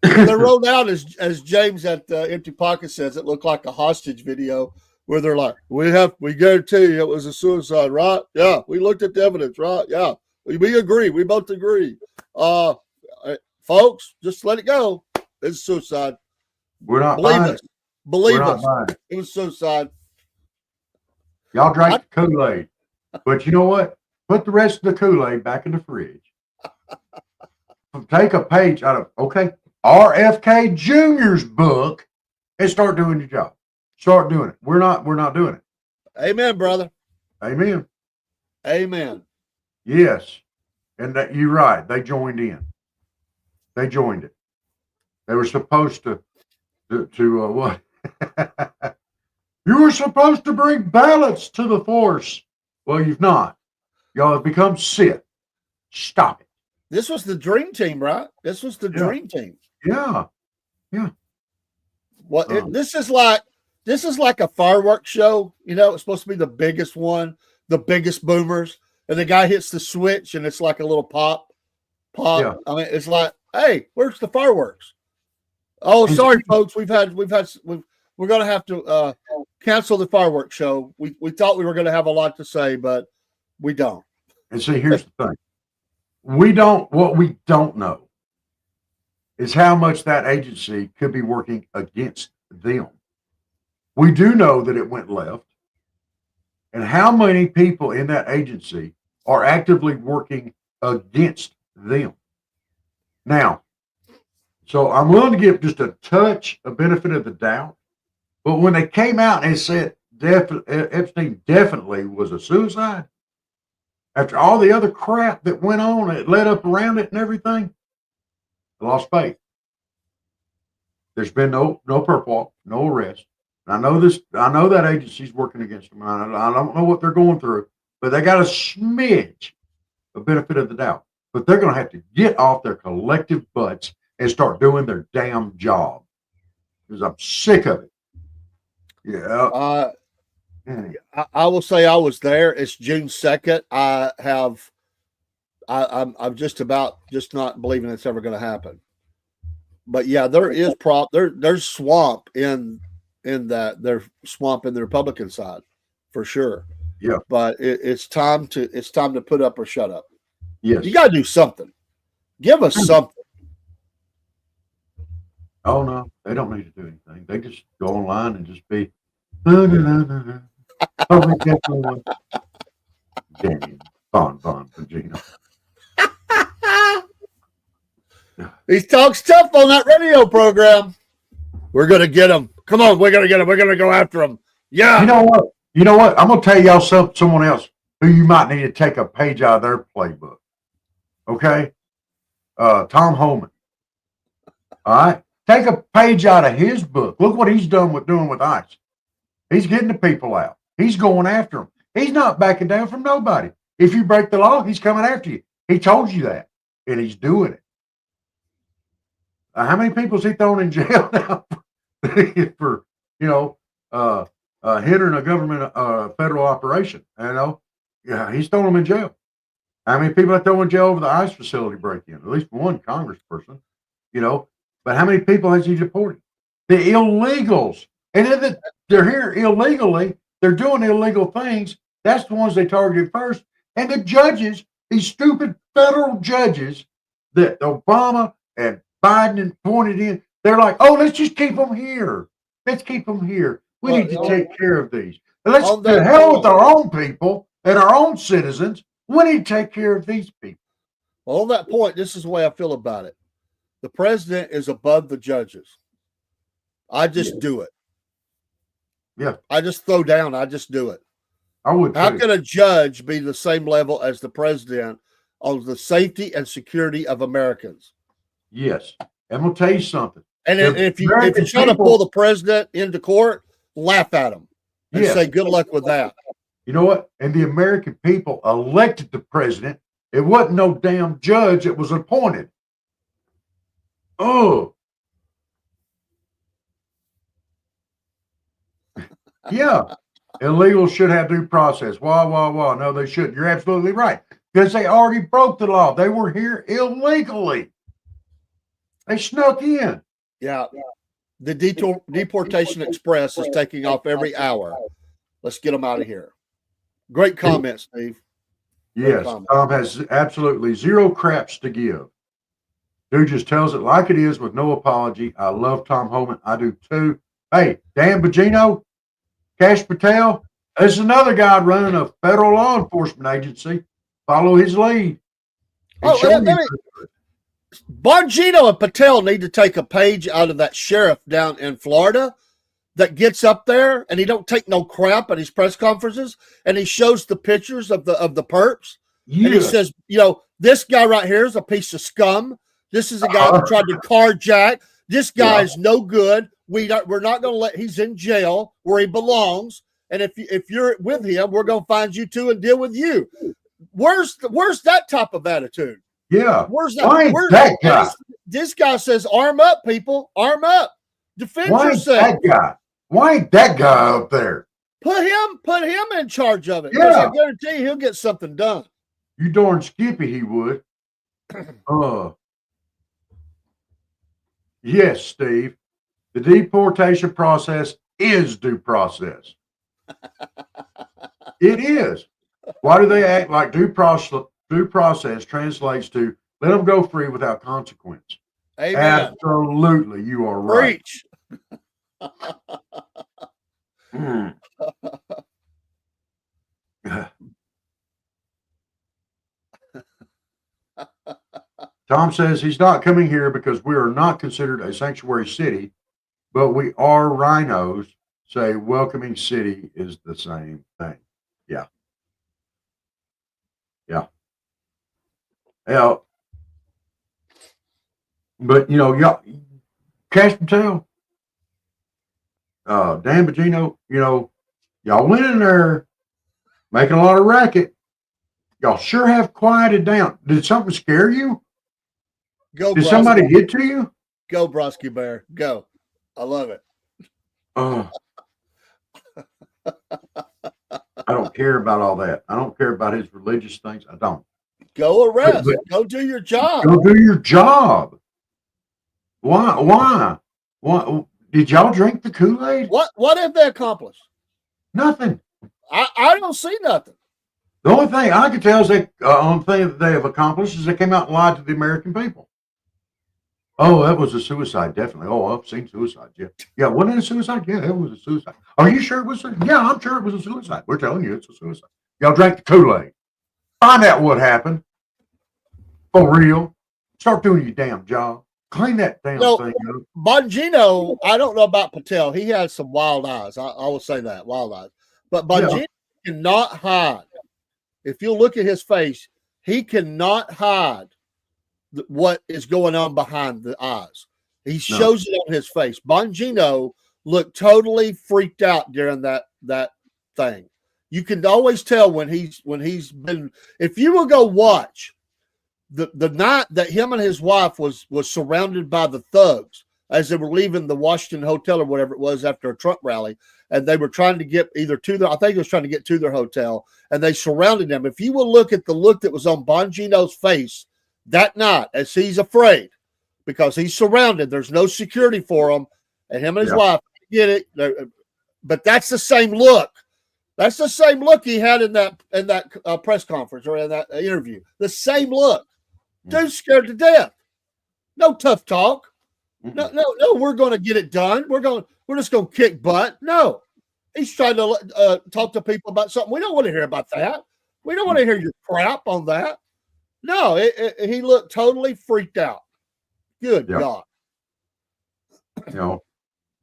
They rolled out, as James at Empty Pocket says, it looked like a hostage video where they're like, we guarantee you it was a suicide, right? Yeah. We looked at the evidence, right? Yeah. We agree. We both agree. Folks, just let it go. It's suicide. We're not believe buying us. Believe us. It was suicide. Y'all drank the Kool-Aid. But you know what? Put the rest of the Kool-Aid back in the fridge. take a page out of, okay, RFK Jr.'s book and start doing your job. Start doing it. We're not doing it. Amen, brother. Amen. Amen. Yes. And that you're right. They joined in. They joined it. They were supposed to what? You were supposed to bring balance to the force. Well, you've not. Y'all have become Sith. Stop it. This was the dream team, right? This was the dream team. Yeah. Yeah. Well, this is like a fireworks show. You know, it's supposed to be the biggest one, the biggest boomers, and the guy hits the switch, and it's like a little pop. Yeah. I mean, it's like, hey, where's the fireworks? Oh, sorry, folks. We're going to have to cancel the fireworks show. We thought we were going to have a lot to say, but we don't. And see, here's the thing. What we don't know is how much that agency could be working against them. We do know that it went left, and how many people in that agency are actively working against them. Now, so I'm willing to give just a touch of benefit of the doubt, but when they came out and said Epstein definitely was a suicide, after all the other crap that went on, it led up around it and everything, I lost faith. There's been no perp walk, no arrest. And I know that agency's working against them. I don't know what they're going through, but they got a smidge of benefit of the doubt. But they're going to have to get off their collective butts and start doing their damn job. Because I'm sick of it. Yeah. I will say I was there. It's June 2nd. I'm just not believing it's ever going to happen. But yeah, there is there's swamp in that. There's swamp in the Republican side for sure. Yeah. But it's time to put up or shut up. Yes. You got to do something. Give us something. Oh no, they don't need to do anything. They just go online and just be. Damn, Bon Virginia. He talks tough on that radio program. We're gonna get him. Come on, we're gonna get him. We're gonna go after him. Yeah. You know what? I'm gonna tell y'all someone else who you might need to take a page out of their playbook. Okay, Tom Homan. All right, take a page out of his book. Look what he's doing with ICE. He's getting the people out. He's going after them. He's not backing down from nobody. If you break the law, he's coming after you. He told you that, and he's doing it. How many people is he throwing in jail now for hindering a government federal operation? Yeah, he's throwing them in jail. How many people are throwing in jail over the ICE facility break-in? At least one congressperson, But how many people has he deported? The illegals. And then they're here illegally. They're doing illegal things. That's the ones they targeted first. And the judges, these stupid federal judges that Obama and Biden appointed in, they're like, oh, let's just keep them here. Let's keep them here. We need to take care of these. Let's to hell with our own people and our own citizens. We need to take care of these people. Well, on that point, this is the way I feel about it. The president is above the judges. I just do it. Yeah. I just throw down. I just do it. I would. How can a judge be the same level as the president on the safety and security of Americans? Yes. I'm going to tell you something. And if you're trying to pull the president into court, laugh at him and say, good luck with that. You know what? And the American people elected the president. It wasn't no damn judge that was appointed. Oh. Yeah. Illegals should have due process. Wah. No, they shouldn't. You're absolutely right. Because they already broke the law. They were here illegally. They snuck in. Yeah. The Deportation Express is taking off every hour. Let's get them out of here. Great comment, Steve. Yes, Tom has absolutely zero craps to give. Dude just tells it like it is with no apology. I love Tom Homan. I do too. Hey, Dan Bongino, Cash Patel, there's another guy running a federal law enforcement agency. Follow his lead. Bongino and Patel need to take a page out of that sheriff down in Florida that gets up there and he don't take no crap at his press conferences, and he shows the pictures of the perps, and he says, this guy right here is a piece of scum. This is a guy who tried to carjack. This guy is no good. We're not going to let. He's in jail where he belongs, and if you're with him, we're going to find you too and deal with you. Where's that type of attitude? Yeah. Where's that? Why ain't that guy? This guy says, "Arm up, people! Arm up! Defend yourself." Why ain't that guy up there? Put him in charge of it. Yeah. I guarantee you he'll get something done. You darn skippy, he would. Yes, Steve. The deportation process is due process. It is. Why do they act like due process translates to let them go free without consequence? Amen. Absolutely, you are right. Preach. Tom says he's not coming here because we are not considered a sanctuary city, but we are rhinos. Say welcoming city is the same thing. Yeah. Yeah. Yeah. But y'all, Cash Patel, Dan Bongino, y'all went in there making a lot of racket. Y'all sure have quieted down. Did something scare you? Go. Did somebody get to you? Go, Brosky Bear. Go. I love it. I don't care about all that. I don't care about his religious things. I don't. Go arrest. Go do your job. Go do your job. Why? Did y'all drink the Kool-Aid? What have they accomplished? Nothing. I don't see nothing. The only thing I can tell is the only thing that they have accomplished is they came out and lied to the American people. Oh, that was a suicide, definitely. Oh, I've seen suicide. Yeah, wasn't it a suicide? Yeah, it was a suicide. Are you sure it was? Yeah, I'm sure it was a suicide. We're telling you it's a suicide. Y'all drank the Kool-Aid. Find out what happened. For real. Start doing your damn job. Clean that damn thing up. Bongino, I don't know about Patel. He has some wild eyes. I will say that, wild eyes. But Bongino cannot hide. If you look at his face, he cannot hide what is going on behind the eyes. He shows it on his face. Bongino looked totally freaked out during that thing. You can always tell when he's been. If you will go watch the night that him and his wife was surrounded by the thugs as they were leaving the Washington Hotel or whatever it was after a Trump rally, and they were trying to get either to their, I think it was trying to get to their hotel, and they surrounded them. If you will look at the look that was on Bongino's face that night, as he's afraid because he's surrounded, there's no security for him, and him and his wife get it. But that's the same look. That's the same look he had in that press conference or in that interview. The same look. Dude's scared to death. No tough talk. No. We're going to get it done. We're just going to kick butt. No, he's trying to talk to people about something. We don't want to hear about that. We don't want to hear your crap on that. No, he looked totally freaked out. Good God.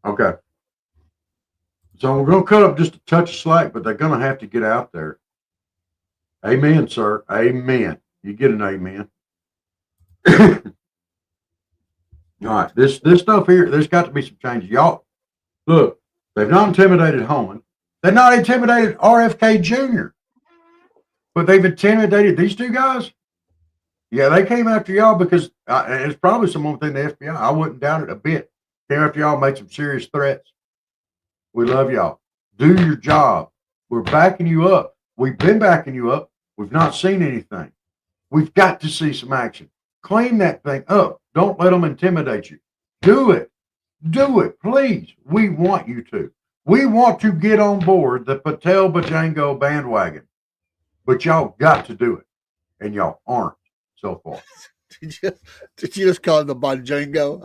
Okay. So we're going to cut up just a touch of slack, but they're going to have to get out there. Amen, sir. Amen. You get an amen. All right, this stuff here, there's got to be some changes. Y'all, look, they've not intimidated Holman. They've not intimidated RFK Jr., but they've intimidated these two guys. Yeah, they came after y'all because and it's probably someone within the FBI. I wouldn't doubt it a bit. Came after y'all, made some serious threats. We love y'all. Do your job. We're backing you up. We've been backing you up. We've not seen anything. We've got to see some action. Clean that thing up. Don't let them intimidate you. Do it. Do it, please. We want you to. We want to get on board the Patel Bajango bandwagon. But y'all got to do it. And y'all aren't so far. Did you just call it the Bajango?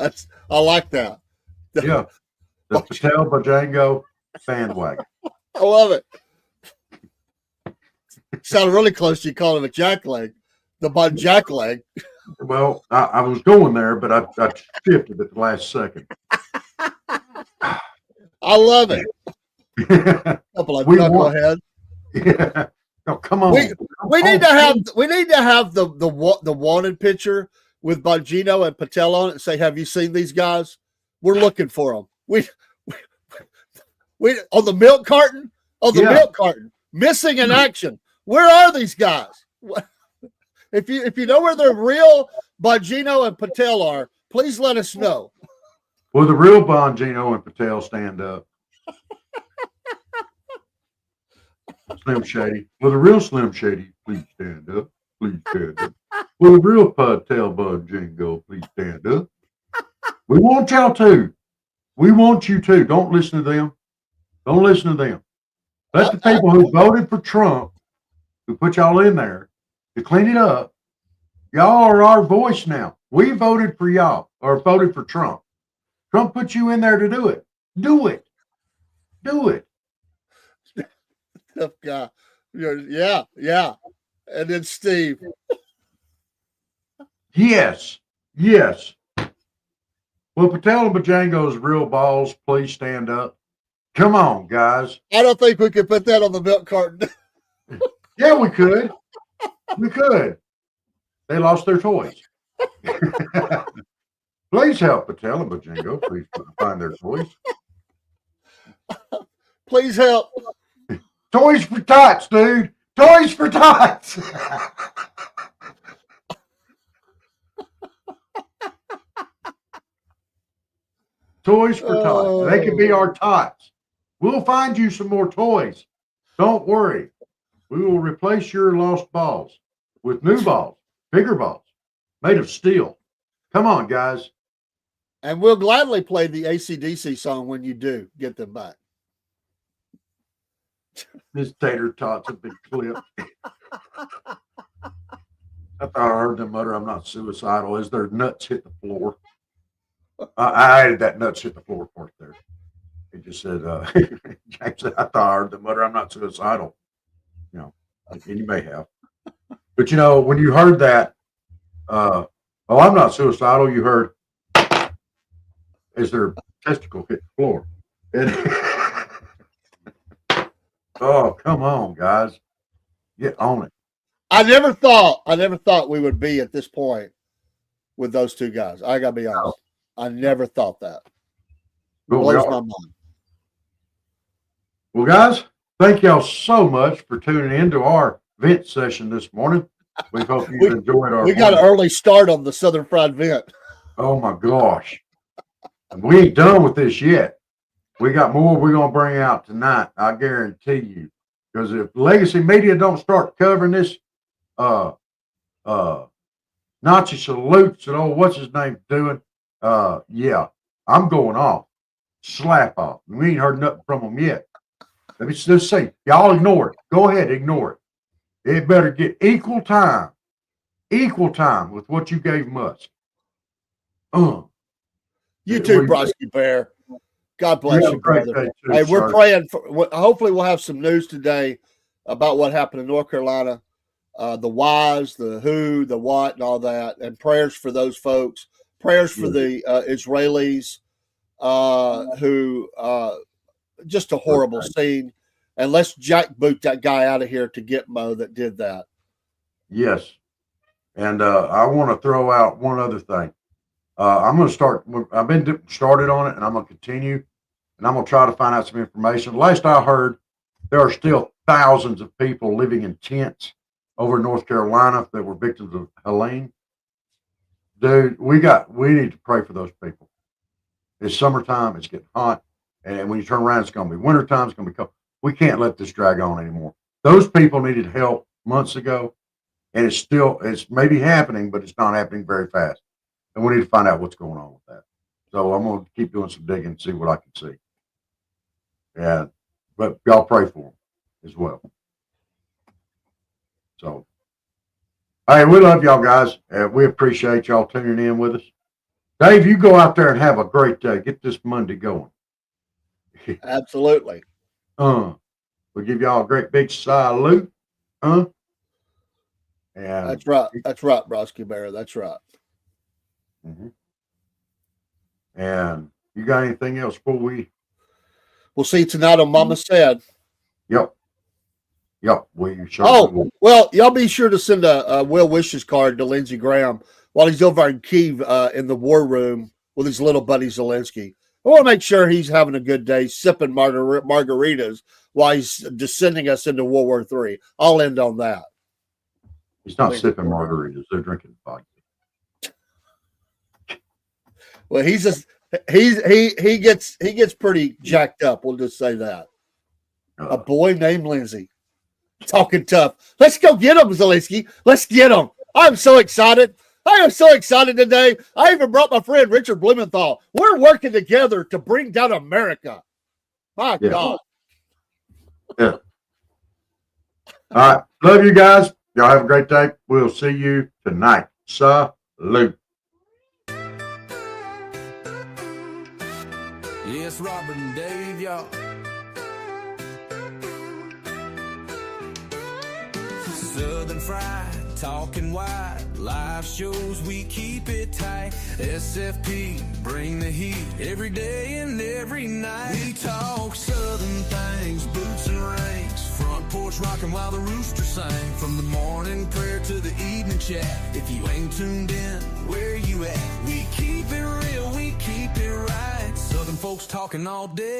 I like that. Yeah. The Patel Bajango bandwagon. I love it. Sounded really close to you calling him a jackleg. The jackleg. Well, I was going there, but I shifted at the last second. I love it. Couple of We want. knuckleheads. Yeah. No, come on. We need to have the wanted picture with Bongino and Patel on it and say, "Have you seen these guys? We're looking for them." We on the milk carton, milk carton, missing in action. Where are these guys? If you know where the real Bongino and Patel are, please let us know. Will the real Bongino and Patel stand up? Slim Shady. Will the real Slim Shady please stand up? Please stand up. Will the real Patel Bongino please stand up? We want y'all to. We want you to. Don't listen to them. Don't listen to them. Let the people who voted for Trump, who put y'all in there to clean it up, y'all are our voice now. We voted for y'all or voted for Trump. Trump put you in there to do it. Do it. Do it. Tough guy. Yeah. And then Steve. Yes. Yes. Will Patel and Bajango's real balls please stand up? Come on, guys. I don't think we could put that on the milk carton. Yeah, we could. We could. They lost their toys. Please help Patel and Bajango. Please find their toys. Please help. Toys for tots, dude. Toys for tots. Toys for tots. They could be our tots. We'll find you some more toys. Don't worry. We will replace your lost balls with new balls, bigger balls, made of steel. Come on, guys. And we'll gladly play the AC/DC song when you do get them back. This tater tots have been clipped. I thought I heard them mutter, "I'm not suicidal," as their nuts hit the floor. I added that nuts hit the floor part there. It just said, Jack said, I thought I heard them mutter, "I'm not suicidal." You know, and you may have. But, you know, when you heard that, "Oh, I'm not suicidal," you heard as their testicle hit the floor. And oh, come on, guys. Get on it. I never thought we would be at this point with those two guys. I gotta be honest. I never thought that. Blows my mind. Well, guys, thank y'all so much for tuning in to our vent session this morning. We hope you enjoyed our. We got an early start on the Southern Fried Vent. Oh my gosh. And we ain't done with this yet. We got more we're gonna bring out tonight, I guarantee you. Because if legacy media don't start covering this Nazi salutes and what's his name doing, yeah, I'm going off. Slap off. We ain't heard nothing from them yet. Let me just say, y'all ignore it. Go ahead, ignore it. It better get equal time with what you gave Musk. You too, Brosky Bear. God bless you, brother. Hey, we're praying for. Hopefully, we'll have some news today about what happened in North Carolina. The whys, the who, the what, and all that, and prayers for those folks. Prayers for the Israelis who just a horrible scene. And let's jackboot that guy out of here to Gitmo that did that. Yes. And I want to throw out one other thing. I'm going to start. I've been started on it, and I'm going to continue. And I'm going to try to find out some information. Last I heard, there are still thousands of people living in tents over in North Carolina that were victims of Helene. Dude, we need to pray for those people. It's summertime. It's getting hot. And when you turn around, it's going to be wintertime. It's going to be cold. We can't let this drag on anymore. Those people needed help months ago. And it's maybe happening, but it's not happening very fast. And we need to find out what's going on with that. So I'm going to keep doing some digging and see what I can see. Yeah. But y'all pray for them as well. So, hey, we love y'all guys. We appreciate y'all tuning in with us. Dave, you go out there and have a great day. Get this Monday going. Absolutely. We'll give y'all a great big salute. And That's right. That's right, Brosky Bear. That's right. Mm-hmm. And you got anything else before we? We'll see you tonight on Mama Said. Yep. We sure will. Well, y'all be sure to send a well wishes card to Lindsey Graham while he's over in Kiev in the war room with his little buddy Zelensky. I want to make sure he's having a good day sipping margaritas while he's descending us into World War III. I'll end on that. He's not sipping margaritas; they're drinking vodka. Well, he gets pretty jacked up. We'll just say that. A boy named Lindsey, talking tough. Let's go get him, Zelensky. Let's get him. I'm so excited. I am so excited today. I even brought my friend Richard Blumenthal. We're working together to bring down America. My God. Yeah. All right. Love you guys. Y'all have a great day. We'll see you tonight. Salute. Yes, Robert and Dave, y'all. Southern Fried, talking wide, live shows, we keep it tight. SFP, bring the heat, every day and every night. We talk Southern things, boots and rings, front porch rocking while the rooster sing. From the morning prayer to the evening chat, if you ain't tuned in, where you at? We keep it real, we keep it right. Southern folks talking all day.